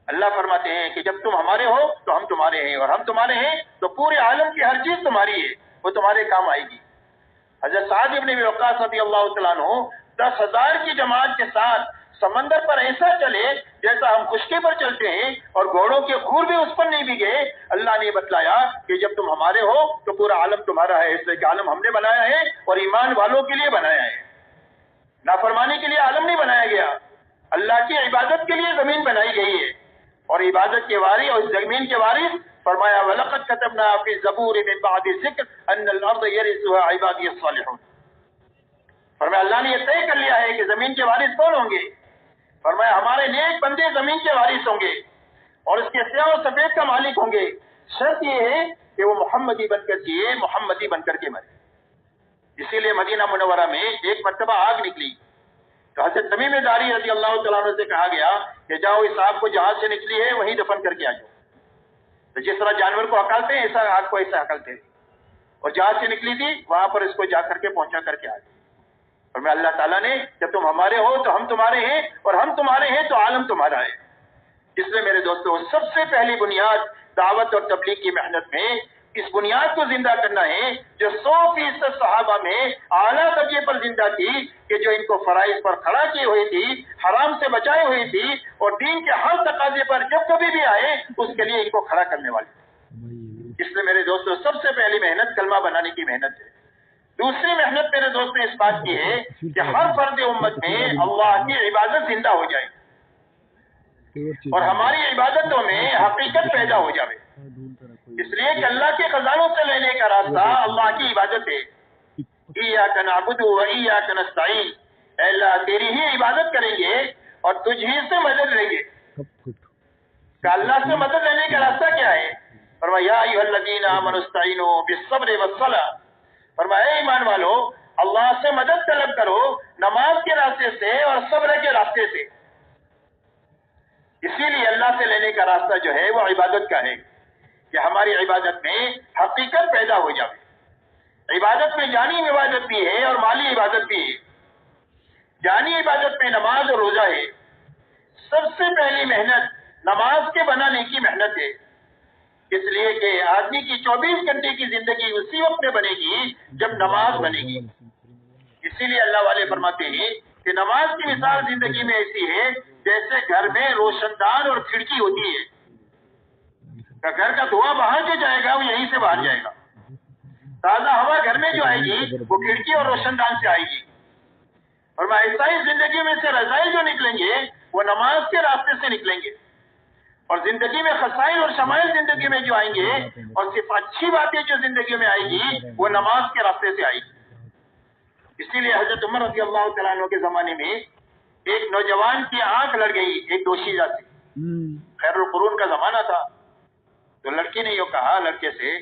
اللہ فرماتے ہیں کہ جب تم ہمارے ہو تو ہم تمہارے ہیں، اور ہم تمہارے ہیں تو پورے عالم کی ہر چیز تمہاری ہے، وہ تمہارے کام آئے گی۔ حضرت سعد ابن ابی وقاص رضی اللہ تعالیٰ عنہ 10,000 کی جماعت کے ساتھ سمندر پر ایسا چلے جیسا ہم خشکی پر چلتے ہیں اور گھوڑوں کے کھور بھی اس پر نہیں بھیگے. اللہ نے بتلایا کہ جب تم ہمارے ہو تو پورا عالم تمہارا ہے، اس لیے کہ عالم ہم نے بنایا ہے اور ایمان والوں کے لیے بنایا ہے. نافرمانی کے لیے عالم نہیں بنایا گیا، اللہ کی عبادت کے لیے زمین بنائی گئی ہے. اور عبادت کے وارث اور زمین کے وارث فرمایا وَلَقَدْ كَتَبْنَا فِي الزَّبُورِ مِن بَعْدِ الذِّكْرِ أَنَّ الْأَرْضَ يَرِثُهَا عِبَادِيَ الصَّالِحُونَ. فرمایا اللہ نے یہ طے کر لیا ہے کہ زمین کے وارث کون ہوں گے. فرمایا ہمارے نیک بندے زمین کے وارث ہوں گے اور اس کے سیاہ و سفید کا مالک ہوں گے. شرط یہ ہے کہ وہ محمدی بن کر جیے، محمدی بن کر کے مرے. اسی لیے مدینہ منورہ میں ایک مرتبہ آگ نکلی تو حضرت تمیم داری رضی اللہ تعالیٰ عنہ سے کہا گیا کہ جاؤ اس آگ کو جہاں سے نکلی ہے وہیں دفن کر کے آ جاؤ. تو جس طرح جانور کو ہکالتے ہیں ایسا آگ کو ایسا ہکالتے ہیں، اور جہاں سے نکلی تھی وہاں پر اس کو جا کر کے پہنچا کر کے آ جاؤ. اور میں اللہ تعالیٰ نے جب تم ہمارے ہو تو ہم تمہارے ہیں اور ہم تمہارے ہیں تو عالم تمہارا ہے. اس لیے میرے دوستو سب سے پہلی بنیاد دعوت اور تبلیغ کی محنت میں اس بنیاد کو زندہ کرنا ہے جو 100% صحابہ میں اعلیٰ درجے پر زندہ تھی کہ جو ان کو فرائض پر کھڑا کی ہوئی تھی، حرام سے بچائے ہوئی تھی اور دین کے ہر تقاضے پر جب کبھی بھی آئے اس کے لیے ان کو کھڑا کرنے والی. اس لیے میرے دوستو سب سے پہلی محنت کلمہ بنانے کی محنت ہے. دوسری محنت میرے دوست نے اس بات کی ہے کہ ہر فرد امت میں اللہ کی عبادت زندہ ہو جائے اور ہماری عبادتوں میں حقیقت پیدا ہو جائے. اس لیے کہ اللہ کے خزانوں سے لینے کا راستہ اللہ کی عبادت ہے. ایاک نعبد و ایاک نستعین، اے اللہ تیری ہی عبادت کریں گے اور تجھ ہی سے مدد لیں گے. کہ اللہ سے مدد لینے کا راستہ کیا ہے؟ فرمایا یا ایھا الذین آمنوا استعینوا بالصبر والصلاۃ. فرمایا ایمان والو اللہ سے مدد طلب کرو نماز کے راستے سے اور صبر کے راستے سے. اسی لیے اللہ سے لینے کا راستہ جو ہے وہ عبادت کا ہے کہ ہماری عبادت میں حقیقت پیدا ہو جائے. عبادت میں جانی عبادت بھی ہے اور مالی عبادت بھی ہے. جانی عبادت میں نماز اور روزہ ہے. سب سے پہلی محنت نماز کے بنانے کی محنت ہے، اس لیے کہ آدمی کی 24 گھنٹے کی زندگی اسی وقت میں بنے گی جب نماز بنے گی. اسی لیے اللہ والے فرماتے ہیں کہ نماز کی مثال زندگی میں ایسی ہے جیسے گھر میں روشن دان اور کھڑکی ہوتی ہے. گھر کا دھواں باہر جو جائے گا وہ یہیں سے باہر جائے گا. تازہ ہوا گھر میں جو آئے گی وہ کھڑکی اور روشن دان سے آئے گی. اور ایسا ہی زندگی میں سے رضائل جو نکلیں گے وہ نماز کے راستے سے نکلیں گے. اور زندگی میں خسائل اور شمائل زندگی میں جو آئیں گے اور صرف اچھی باتیں جو زندگی میں آئے گی وہ نماز کے راستے سے آئے گی. اسی لیے حضرت عمر رضی اللہ تعالیٰ عنہ کے زمانے میں ایک نوجوان کی آنکھ لڑ گئی ایک دوشیزہ سے. خیر القرون کا زمانہ تھا. تو لڑکی نے یہ کہا لڑکے سے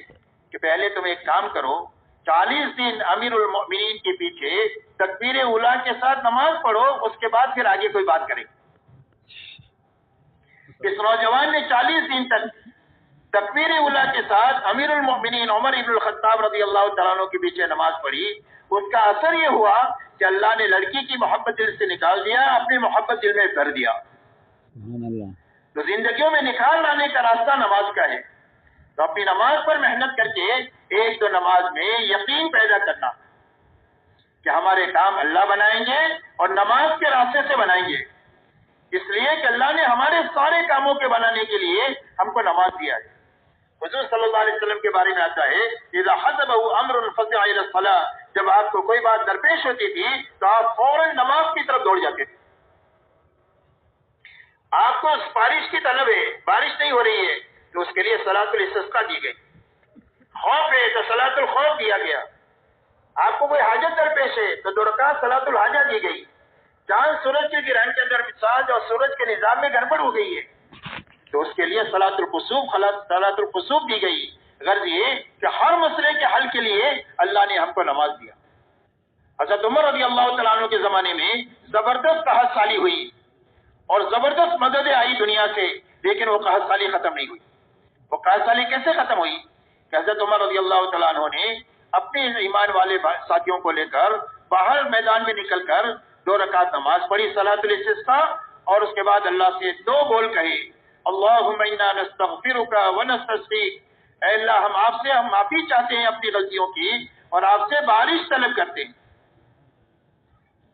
کہ پہلے تم ایک کام کرو، 40 دن امیر المؤمنین کے پیچھے تکبیر اولیٰ کے ساتھ نماز پڑھو، اس کے بعد پھر آگے کوئی بات کرے. اس نوجوان نے 40 دن تک تکبیر اولیٰ کے ساتھ امیر المؤمنین عمر ابن الخطاب رضی اللہ تعالیٰ عنہ کے پیچھے نماز پڑھی. اس کا اثر یہ ہوا کہ اللہ نے لڑکی کی محبت دل سے نکال دیا، اپنی محبت دل میں بھر دیا. تو زندگیوں میں نکال لانے کا راستہ نماز کا ہے. تو اپنی نماز پر محنت کر کے ایک تو نماز میں یقین پیدا کرنا کہ ہمارے کام اللہ بنائیں گے اور نماز کے راستے سے بنائیں گے. اس لیے کہ اللہ نے ہمارے سارے کاموں کے بنانے کے لیے ہم کو نماز دیا ہے. حضور صلی اللہ علیہ وسلم کے بارے میں آتا ہے اذا حزبه امر فزع الى الصلاۃ، جب آپ کو کوئی بات درپیش ہوتی تھی تو آپ فوراً نماز کی طرف دوڑ جاتے تھے. آپ کو بارش کی طلب ہے، بارش نہیں ہو رہی ہے تو اس کے لیے صلاۃ الاستسقاء دی گئی. خوف ہے تو صلاۃ الخوف دیا گیا. آپ کو کوئی حاجت درپیش ہے تو 2 رکعت صلاۃ الحاجہ دی گئی. چاند سورج کے گرہن کے اندر مساج اور سورج کے نظام میں گڑبڑ ہو گئی ہے تو اس کے لیے صلاۃ الکسوف دی گئی. غرض یہ کہ ہر مسئلے کے حل کے لیے اللہ نے ہم کو نماز دیا. حضرت عمر رضی اللہ تعالیٰ عنہ کے زمانے میں زبردست قحط سالی ہوئی اور زبردست مدد آئی دنیا سے، لیکن وہ قحط سالی ختم نہیں ہوئی. وہ قحط سالی کیسے ختم ہوئی کہ حضرت عمر رضی اللہ تعالیٰ عنہ نے اپنے ایمان والے ساتھیوں کو لے کر باہر میدان میں نکل کر 2 رکعت نماز پڑھی صلاۃ الاستسقاء، اور اس کے بعد اللہ سے 2 بول کہے اللہم انا نستغفرک ونستسقیک، اے اللہ ہم آپ سے معافی چاہتے ہیں اپنی غلطیوں کی اور آپ سے بارش طلب کرتے ہیں.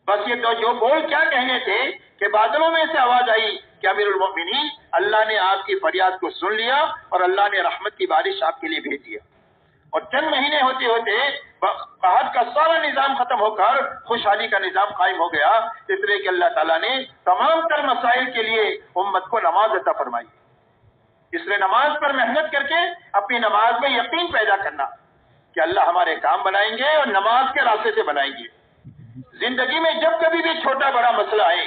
بس یہ تو جو بول کیا کہنے تھے کہ بادلوں میں سے آواز آئی کہ امیر المؤمنین، اللہ نے آپ کی فریاد کو سن لیا اور اللہ نے رحمت کی بارش آپ کے لیے بھیج دیا. اور چند مہینے ہوتے ہوتے قحط کا سارا نظام ختم ہو کر خوشحالی کا نظام قائم ہو گیا، اس لیے کہ اللہ تعالیٰ نے تمام تر مسائل کے لیے امت کو نماز عطا فرمائی. اس لیے نماز پر محنت کر کے اپنی نماز میں یقین پیدا کرنا کہ اللہ ہمارے کام بنائیں گے اور نماز کے راستے سے بنائیں گے. زندگی میں جب کبھی بھی چھوٹا بڑا مسئلہ آئے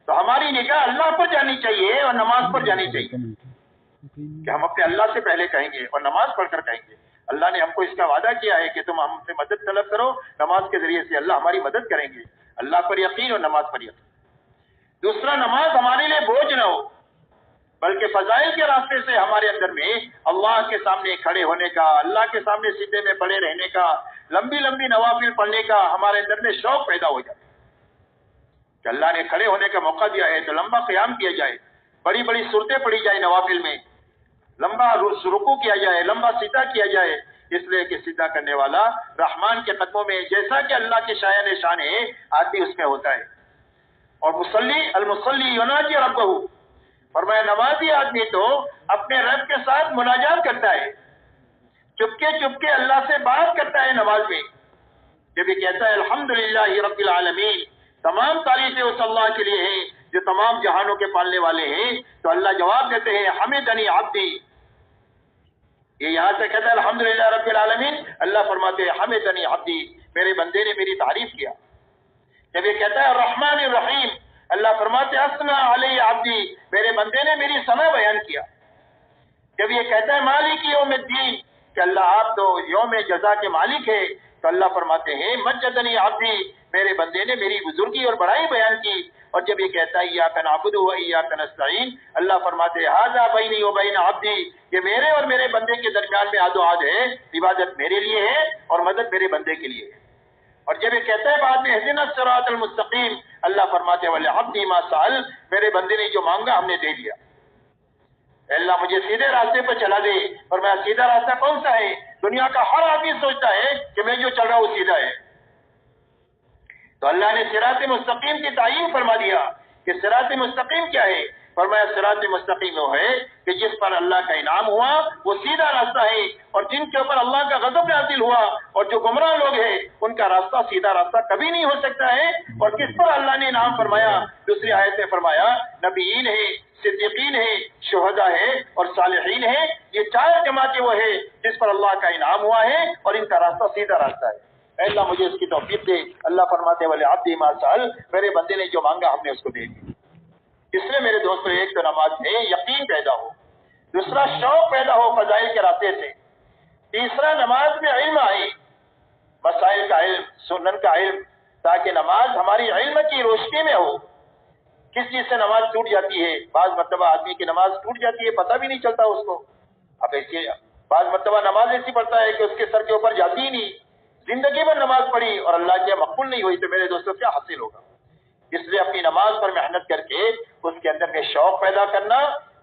تو ہماری نگاہ اللہ پر جانی چاہیے اور نماز پر جانی چاہیے کہ ہم اپنے اللہ سے پہلے کہیں گے اور نماز پڑھ کر کہیں گے. اللہ نے ہم کو اس کا وعدہ کیا ہے کہ تم ہم سے مدد طلب کرو، نماز کے ذریعے سے اللہ ہماری مدد کریں گے. اللہ پر یقین اور نماز پر یقین. دوسرا، نماز ہمارے لیے بوجھ نہ ہو بلکہ فضائل کے راستے سے ہمارے اندر میں اللہ کے سامنے کھڑے ہونے کا، اللہ کے سامنے سیدھے میں پڑے رہنے کا، لمبی لمبی نوافل پڑھنے کا ہمارے اندر میں شوق پیدا ہو جائے کہ اللہ نے کھڑے ہونے کا موقع دیا ہے تو لمبا قیام کیا جائے، بڑی بڑی صورتیں پڑھی جائے نوافل میں، لمبا رکوع کیا جائے، لمبا سیدھا کیا جائے. اس لیے کہ سیدھا کرنے والا رحمان کے قدموں میں جیسا کہ اللہ کی شایان شان ہے آدمی اس میں ہوتا ہے. اور المصلی یناجی ربہ، فرمایا نمازی آدمی تو اپنے رب کے ساتھ مناجات کرتا ہے، چپکے چپکے اللہ سے بات کرتا ہے نماز میں. جب یہ کہتا ہے الحمدللہ رب العالمین، تمام تعریفیں اس اللہ کے لیے ہیں جو تمام جہانوں کے پالنے والے ہیں، تو اللہ جواب دیتے ہیں حمدنی عبدی. یہ یہاں سے کہتا ہے الحمدللہ رب العالمین، اللہ فرماتے ہیں حمدنی عبدی، میرے بندے نے میری تعریف کیا. جب یہ کہتا ہے الرحمن الرحیم، اللہ فرماتے ہیں اثنا علی عبدی، میرے بندے نے میری ثنا بیان کیا. جب یہ کہتا ہے مالک یوم الدین، کہ اللہ آپ تو یوم جزا کے مالک ہے، تو اللہ فرماتے ہیں مجدنی عبدی، میرے بندے نے میری بزرگی اور بڑائی بیان کی. اور جب یہ کہتا ہے ایاک نعبد و ایاک نستعین، اللہ فرماتے ہیں ھذا بینی و بین عبدی، یہ میرے اور میرے بندے کے درمیان میں عہد و عہد ہے، عبادت میرے لیے ہے اور مدد میرے بندے کے لیے ہے. اور جب یہ کہتا ہے بعد میں اہدنا الصراط المستقیم، اللہ فرماتے ہیں ولعبدی ما سأل، میرے بندے نے جو مانگا ہم نے دے دیا. اے اللہ مجھے سیدھے راستے پر چلا دے. اور میں سیدھا راستہ کون سا ہے؟ دنیا کا ہر آدمی سوچتا ہے کہ میں جو چل رہا ہوں وہ سیدھا ہے، تو اللہ نے صراط مستقیم کی تعین فرما دیا کہ صراط مستقیم کیا ہے. فرمایا صراط مستقیم وہ ہے کہ جس پر اللہ کا انعام ہوا وہ سیدھا راستہ ہے، اور جن کے اوپر اللہ کا غضب نازل ہوا اور جو گمراہ لوگ ہیں ان کا راستہ سیدھا راستہ کبھی نہیں ہو سکتا ہے. اور کس پر اللہ نے انعام فرمایا؟ دوسری آیت میں فرمایا نبیین ہے، صدیقین ہے، شہداء ہے اور صالحین ہے. یہ چار جماعتیں وہ ہے جس پر اللہ کا انعام ہوا ہے اور ان کا راستہ سیدھا راستہ ہے. اے اللہ مجھے اس کی توفیق دے. اللہ فرماتے ولعبدی ما سأل، میرے بندے نے جو مانگا ہم نے اس کو دے دیا. اس لیے میرے دوستو ایک تو نماز میں یقین پیدا ہو، دوسرا شوق پیدا ہو فضائل کے راستے سے، تیسرا نماز میں علم آئے، مسائل کا علم، سنن کا علم، تاکہ نماز ہماری علم کی روشنی میں ہو. کس چیز سے نماز ٹوٹ جاتی ہے؟ بعض مرتبہ آدمی کی نماز ٹوٹ جاتی ہے پتہ بھی نہیں چلتا اس کو. اب ایسی بعض مرتبہ نماز ایسی پڑھتا ہے کہ اس کے سر کے اوپر جاتی ہی نہیں، زندگی بھر نماز پڑھی اور اللہ کی مقبول نہیں ہوئی، تو میرے دوستوں کیا حاصل ہوگا؟ اس لیے اپنی نماز پر محنت کر کے اس کے اندر میں شوق پیدا کرنا،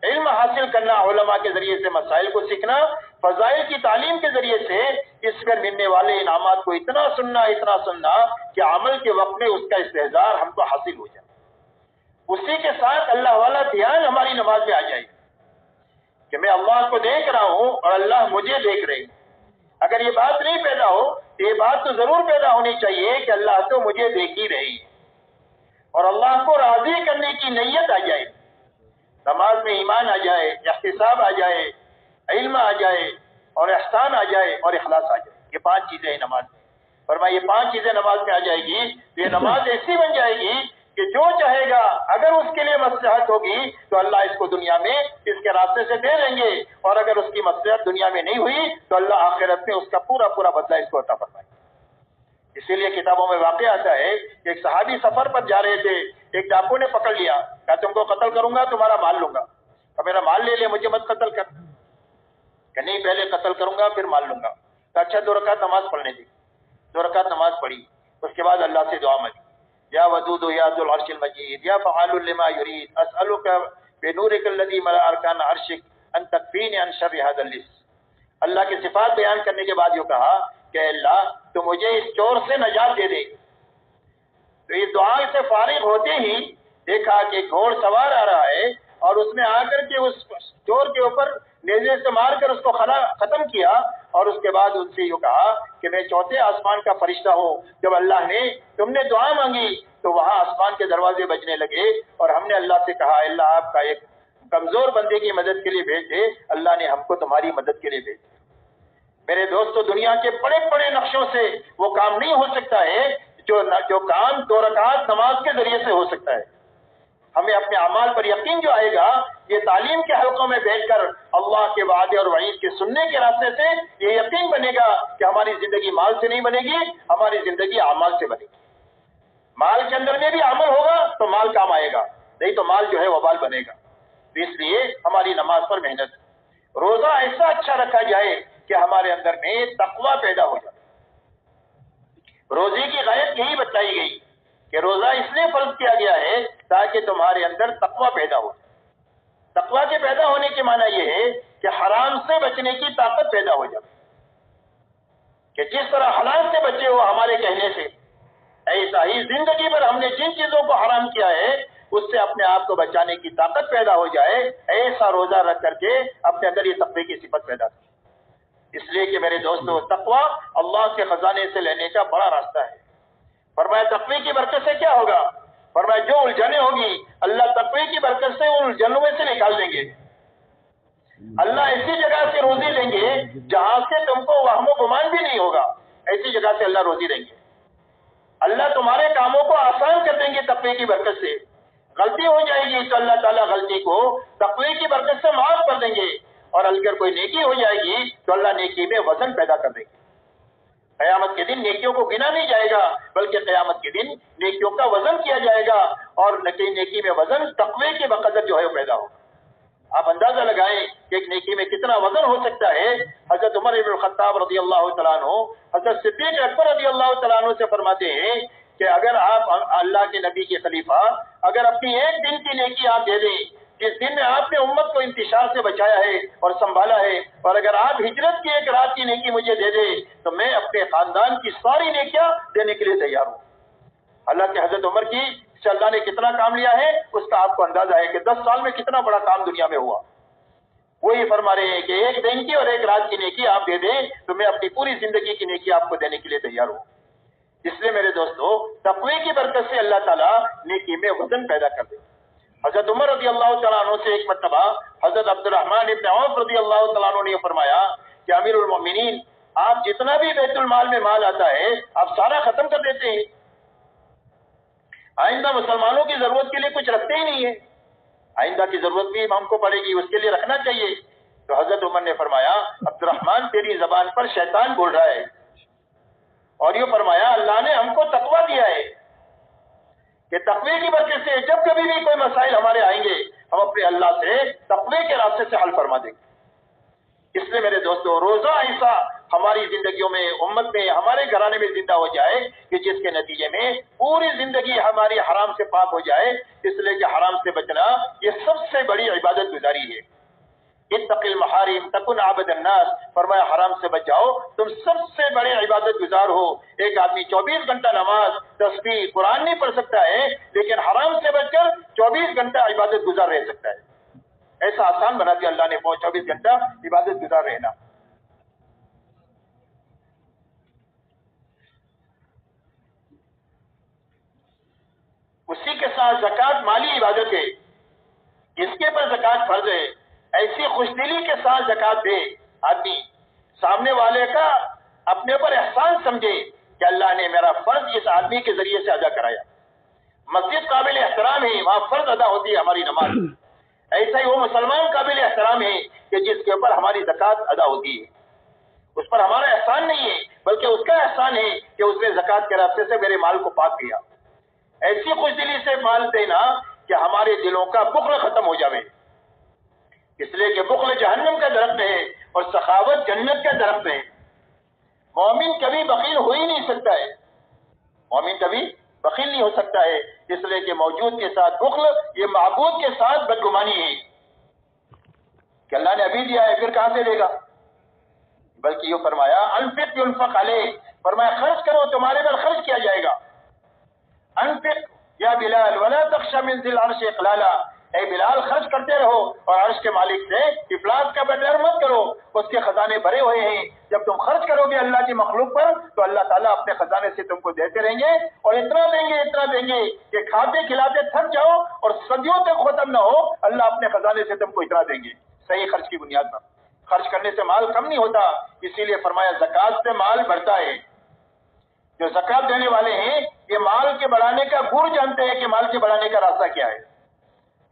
علم حاصل کرنا، علماء کے ذریعے سے مسائل کو سیکھنا، فضائل کی تعلیم کے ذریعے سے اس پر ملنے والے انعامات کو اتنا سننا کہ عمل کے وقت میں اس کا استحضار ہم کو حاصل ہو جائے. اسی کے ساتھ اللہ والا دھیان ہماری نماز میں آ جائے کہ میں اللہ کو دیکھ رہا ہوں اور اللہ مجھے دیکھ رہے ہیں. اگر یہ بات نہیں پیدا ہو تو یہ بات تو ضرور پیدا ہونی چاہیے کہ اللہ تو مجھے دیکھ ہی رہی ہے، اور اللہ کو راضی کرنے کی نیت آ جائے. نماز میں ایمان آ جائے، احتساب آ جائے، علم آ جائے اور احسان آ جائے اور اخلاص آ جائے. یہ 5 چیزیں ہیں نماز میں. فرمایا یہ 5 چیزیں نماز میں آ جائے گی تو یہ نماز ایسی بن جائے گی کہ جو چاہے گا اگر اس کے لیے مصلحت ہوگی تو اللہ اس کو دنیا میں اس کے راستے سے دے دیں گے، اور اگر اس کی مصلحت دنیا میں نہیں ہوئی تو اللہ آخرت میں اس کا پورا بدلہ اس کو عطا فرمائے. اسی لیے کتابوں میں واقع آتا ہے کہ ایک صحابی سفر پر جا رہے تھے، ایک ڈاکو نے پکڑ لیا، کہا تم کو قتل کروں گا تمہارا مال لوں گا. اور میرا مال لے لے، مجھے مت قتل کر. کہ نہیں پہلے قتل کروں گا پھر مال لوں گا. کہ اچھا 2 رکعت نماز پڑھنے دی. 2 رکعت نماز پڑھی، اس کے بعد اللہ سے دعا مانگی، یا ودود یا ذو العرش المجید یا فعال لما یرید اسألک بنورک الذی ملأ ارکان عرشک ان تکفینی عن شر ھذا اللص. اللہ کی صفات بیان کرنے کے بعد یہ کہا کہ اللہ تو مجھے اس چور سے نجات دے دے تو اس دعا سے فارغ ہوتے ہی دیکھا کہ گھوڑ سوار آ رہا ہے اور اس نے آ کر کے اس چور کے اوپر نیزے سے مار کر اس کو ختم کیا، اور اس کے بعد ان سے یہ کہا کہ میں چوتھے آسمان کا فرشتہ ہوں، جب اللہ نے تم نے دعا مانگی تو وہاں آسمان کے دروازے بجنے لگے، اور ہم نے اللہ سے کہا اللہ آپ کا ایک کمزور بندے کی مدد کے لیے بھیج دے، اللہ نے ہم کو تمہاری مدد کے لیے بھیج دیا۔ میرے دوستو، دنیا کے بڑے بڑے نقشوں سے وہ کام نہیں ہو سکتا ہے جو کام 2 رکعت نماز کے ذریعے سے ہو سکتا ہے۔ ہمیں اپنے اعمال پر یقین جو آئے گا، یہ تعلیم کے حلقوں میں بیٹھ کر اللہ کے وعدے اور وعید کے سننے کے راستے سے یہ یقین بنے گا کہ ہماری زندگی مال سے نہیں بنے گی، ہماری زندگی اعمال سے بنے گی۔ مال کے اندر میں بھی عمل ہوگا تو مال کام آئے گا، نہیں تو مال جو ہے وبال بنے گا۔ تو اس لیے ہماری نماز پر محنت، روزہ ایسا اچھا رکھا جائے کہ ہمارے اندر میں تقوی پیدا ہو جائے۔ روزے کی غایت یہی بتائی گئی کہ روزہ اس لیے فرض کیا گیا ہے تاکہ تمہارے اندر تقوی پیدا ہو۔ تقوی کے پیدا ہونے کے معنی یہ ہے کہ حرام سے بچنے کی طاقت پیدا ہو جائے، کہ جس طرح حلال سے بچے ہو ہمارے کہنے سے، ایسا ہی زندگی پر ہم نے جن چیزوں کو حرام کیا ہے اس سے اپنے آپ کو بچانے کی طاقت پیدا ہو جائے، ایسا روزہ رکھ کر کے اپنے اندر یہ تقوی کی صفت پیدا کرے۔ اس لیے کہ میرے دوستو، تقوی اللہ کے خزانے سے لینے کا بڑا راستہ ہے۔ فرمایا تقوی کی برکت سے کیا ہوگا؟ فرمایا جو الجھنیں ہوگی اللہ تقوی کی برکت سے ان الجھنوں میں سے نکال دیں گے۔ اللہ ایسی جگہ سے روزی دیں گے جہاں سے تم کو وہم و گمان بھی نہیں ہوگا، ایسی جگہ سے اللہ روزی دیں گے۔ اللہ تمہارے کاموں کو آسان کر دیں گے تقوی کی برکت سے۔ غلطی ہو جائے گی تو اللہ تعالیٰ غلطی کو تقوی کی برکت سے معاف کر دیں گے، اور اگر کوئی نیکی ہو جائے گی تو اللہ نیکی میں وزن پیدا کر دیں گے۔ قیامت کے دن نیکیوں کو گنا نہیں جائے گا، بلکہ قیامت کے دن نیکیوں کا وزن کیا جائے گا، اور نیکی میں وزن تقوی کے بقدر جو ہے وہ پیدا ہوگا۔ آپ اندازہ لگائیں کہ ایک نیکی میں کتنا وزن ہو سکتا ہے۔ حضرت عمر بن الخطاب رضی اللہ تعالیٰ عنہ حضرت صدیق اکبر رضی اللہ تعالیٰ عنہ سے فرماتے ہیں کہ اگر آپ اللہ کے نبی کے خلیفہ اگر اپنی ایک دن کی نیکی آپ دے دیں، جس دن میں آپ نے امت کو انتشار سے بچایا ہے اور سنبھالا ہے، اور اگر آپ ہجرت کی ایک رات کی نیکی مجھے دے دیں تو میں اپنے خاندان کی ساری نیکیاں دینے کے لیے تیار ہوں۔ اللہ کے حضرت عمر کی سے اللہ نے کتنا کام لیا ہے اس کا آپ کو اندازہ ہے کہ 10 سال میں کتنا بڑا کام دنیا میں ہوا۔ وہی فرما رہے ہیں کہ ایک دن کی اور ایک رات کی نیکی آپ دے دیں تو میں اپنی پوری زندگی کی نیکی آپ کو دینے کے لیے تیار ہوں۔ اس لیے میرے دوستو، تقوی کی برکت سے اللہ تعالیٰ نیکی میں وزن پیدا کر دے۔ حضرت عمر رضی اللہ تعالیٰ عنہ سے ایک مرتبہ حضرت عبد الرحمن ابن عوف رضی اللہ تعالیٰ عنہ نے فرمایا کہ امیر المومنین، آپ جتنا بھی بیت المال میں مال آتا ہے آپ سارا ختم کر دیتے ہیں، آئندہ مسلمانوں کی ضرورت کے لیے کچھ رکھتے ہی نہیں ہے، آئندہ کی ضرورت بھی ہم کو پڑے گی، اس کے لیے رکھنا چاہیے۔ تو حضرت عمر نے فرمایا عبد الرحمن تیری زبان پر شیطان بول رہا ہے، اور یہ فرمایا اللہ نے ہم کو تقوی دیا ہے کہ تقوی کی برکت سے جب کبھی بھی کوئی مسائل ہمارے آئیں گے ہم اپنے اللہ سے تقوی کے راستے سے حل فرما دیں گے۔ اس لیے میرے دوستو، روزہ ایسا ہماری زندگیوں میں، امت میں، ہمارے گھرانے میں زندہ ہو جائے کہ جس کے نتیجے میں پوری زندگی ہماری حرام سے پاک ہو جائے۔ اس لیے کہ حرام سے بچنا یہ سب سے بڑی عبادت گزاری ہے۔ اتق المحارم تکن عبد الناس، فرمایا حرام سے بچ جاؤ تم سب سے بڑے عبادت گزار ہو۔ ایک آدمی 24 گھنٹہ نماز، تسبیح، قرآن نہیں پڑھ سکتا ہے، لیکن حرام سے بچ کر 24 گھنٹہ عبادت گزار رہ سکتا ہے۔ ایسا آسان بنا دیا اللہ نے 24 گھنٹہ عبادت گزار رہنا۔ اسی کے ساتھ زکوٰۃ مالی عبادت ہے، اس کے پر زکوٰۃ فرض ہے۔ ایسی خوش دلی کے ساتھ زکوٰۃ دے آدمی، سامنے والے کا اپنے پر احسان سمجھے کہ اللہ نے میرا فرض اس آدمی کے ذریعے سے ادا کرایا۔ مسجد قابل احترام ہے، وہاں فرض ادا ہوتی ہے ہماری نماز۔ ایسا ہی وہ مسلمان قابل احترام ہے کہ جس کے اوپر ہماری زکوٰۃ ادا ہوتی ہے۔ اس پر ہمارا احسان نہیں ہے بلکہ اس کا احسان ہے کہ اس نے زکوٰۃ کے راستے سے میرے مال کو پاک کیا۔ ایسی خوش دلی سے مال دینا کہ ہمارے دلوں کا بخل ختم ہو جاوے، اس لیے کہ بخل جہنم کا درخت ہے اور سخاوت جنت کا درخت ہے۔ مومن کبھی بخیل ہو ہی نہیں سکتا ہے، مومن کبھی بخیل نہیں ہو سکتا ہے، اس لیے کہ موجود کے ساتھ بخل یہ معبود کے ساتھ بدگمانی ہے کہ اللہ نے ابھی دیا ہے پھر کہاں سے دے گا۔ بلکہ یہ فرمایا انفق ينفق علیہ، فرمایا خرچ کرو تمہارے پر خرچ کیا جائے گا۔ انفق یا بلال ولا تخش من ذی العرش اقلالا، اے بلال خرچ کرتے رہو اور عرش کے مالک سے افلاس کا ڈر مت کرو، اس کے خزانے بھرے ہوئے ہیں۔ جب تم خرچ کرو گے اللہ کی مخلوق پر تو اللہ تعالیٰ اپنے خزانے سے تم کو دیتے رہیں گے، اور اتنا دیں گے کہ کھاتے کھلاتے تھک جاؤ اور صدیوں تک ختم نہ ہو، اللہ اپنے خزانے سے تم کو اتنا دیں گے، صحیح خرچ کی بنیاد پر۔ خرچ کرنے سے مال کم نہیں ہوتا، اسی لیے فرمایا زکوٰۃ سے مال بڑھتا ہے۔ جو زکوٰۃ دینے والے ہیں یہ مال کے بڑھانے کا گر جانتے ہیں کہ مال کے بڑھانے کا راستہ کیا ہے۔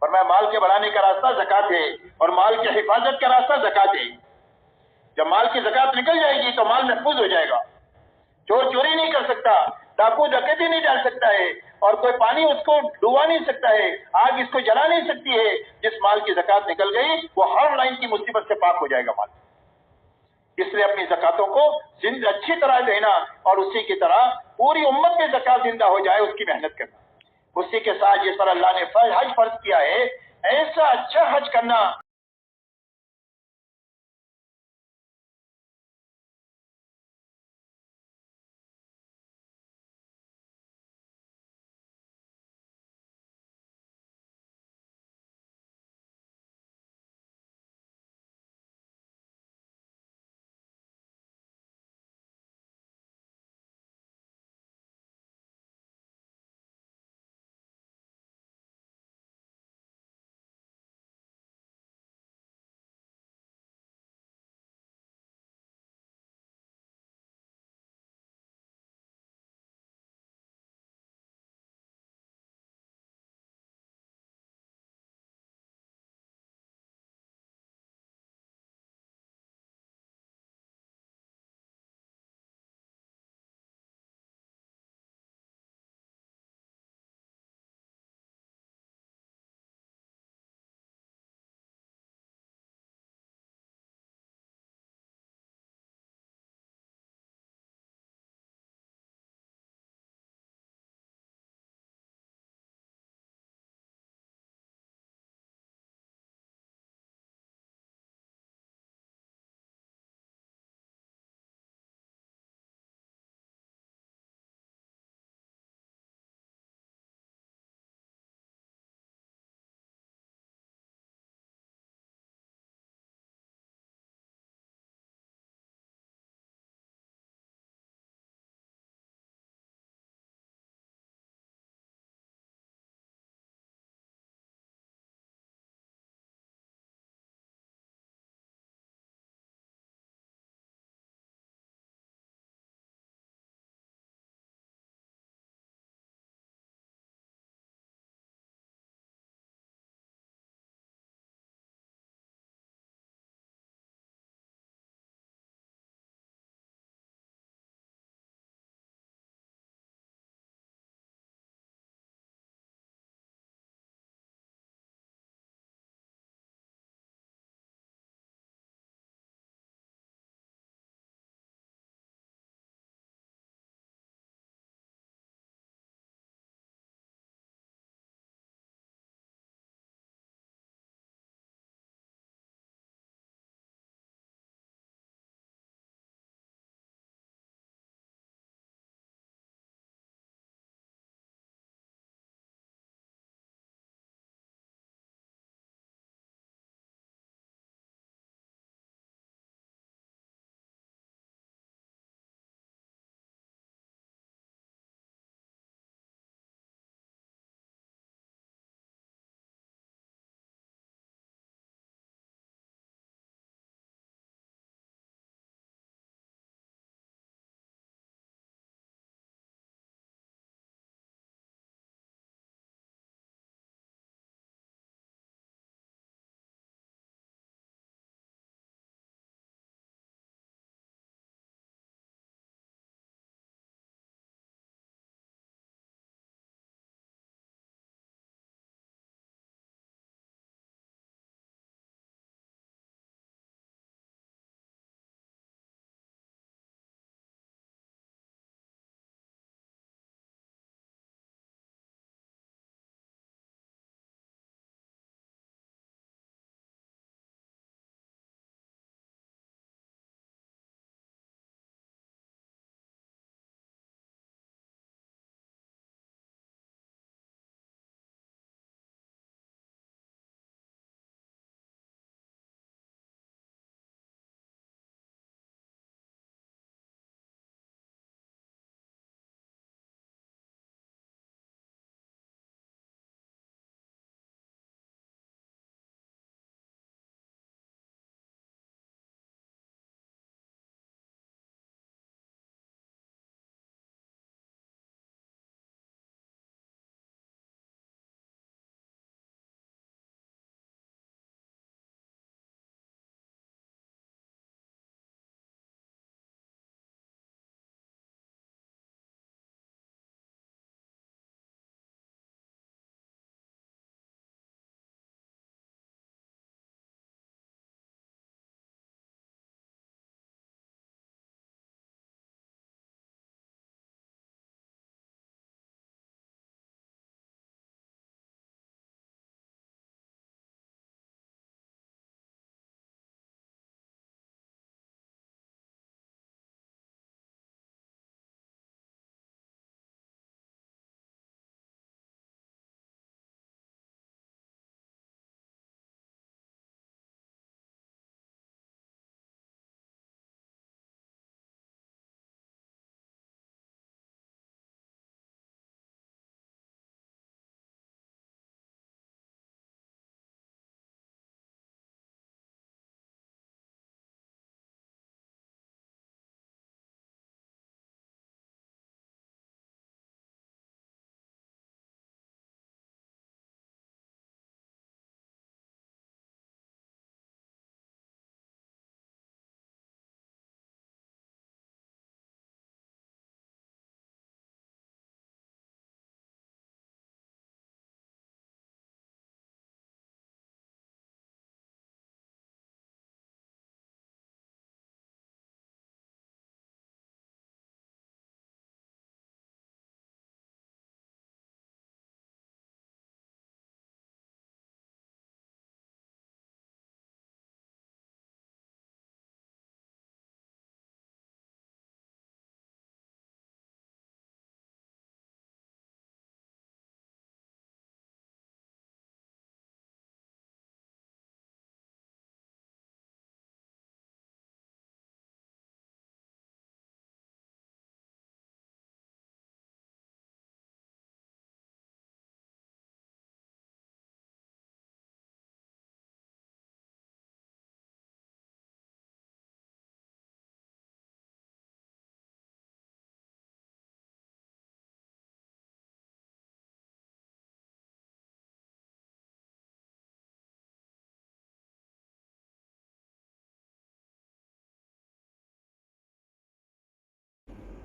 فرمایا مال کے بڑھانے کا راستہ زکوٰۃ ہے، اور مال کی حفاظت کا راستہ زکوٰۃ ہے۔ جب مال کی زکوٰۃ نکل جائے گی تو مال محفوظ ہو جائے گا، چور چوری نہیں کر سکتا، ڈاکو ڈکیتی نہیں ڈال سکتا ہے، اور کوئی پانی اس کو ڈبا نہیں سکتا ہے، آگ اس کو جلا نہیں سکتی ہے۔ جس مال کی زکوٰۃ نکل گئی وہ ہر لائن کی مصیبت سے پاک ہو جائے گا مال۔ اس لیے اپنی زکاتوں کو اچھی طرح دینا، اور اسی کی طرح پوری امت میں زکات زندہ ہو جائے اس کی محنت کرنا۔ اسی کے ساتھ جس پر اللہ نے حج فرض کیا ہے، ایسا اچھا حج کرنا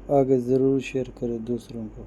آگے ضرور شیئر کریں دوسروں کو.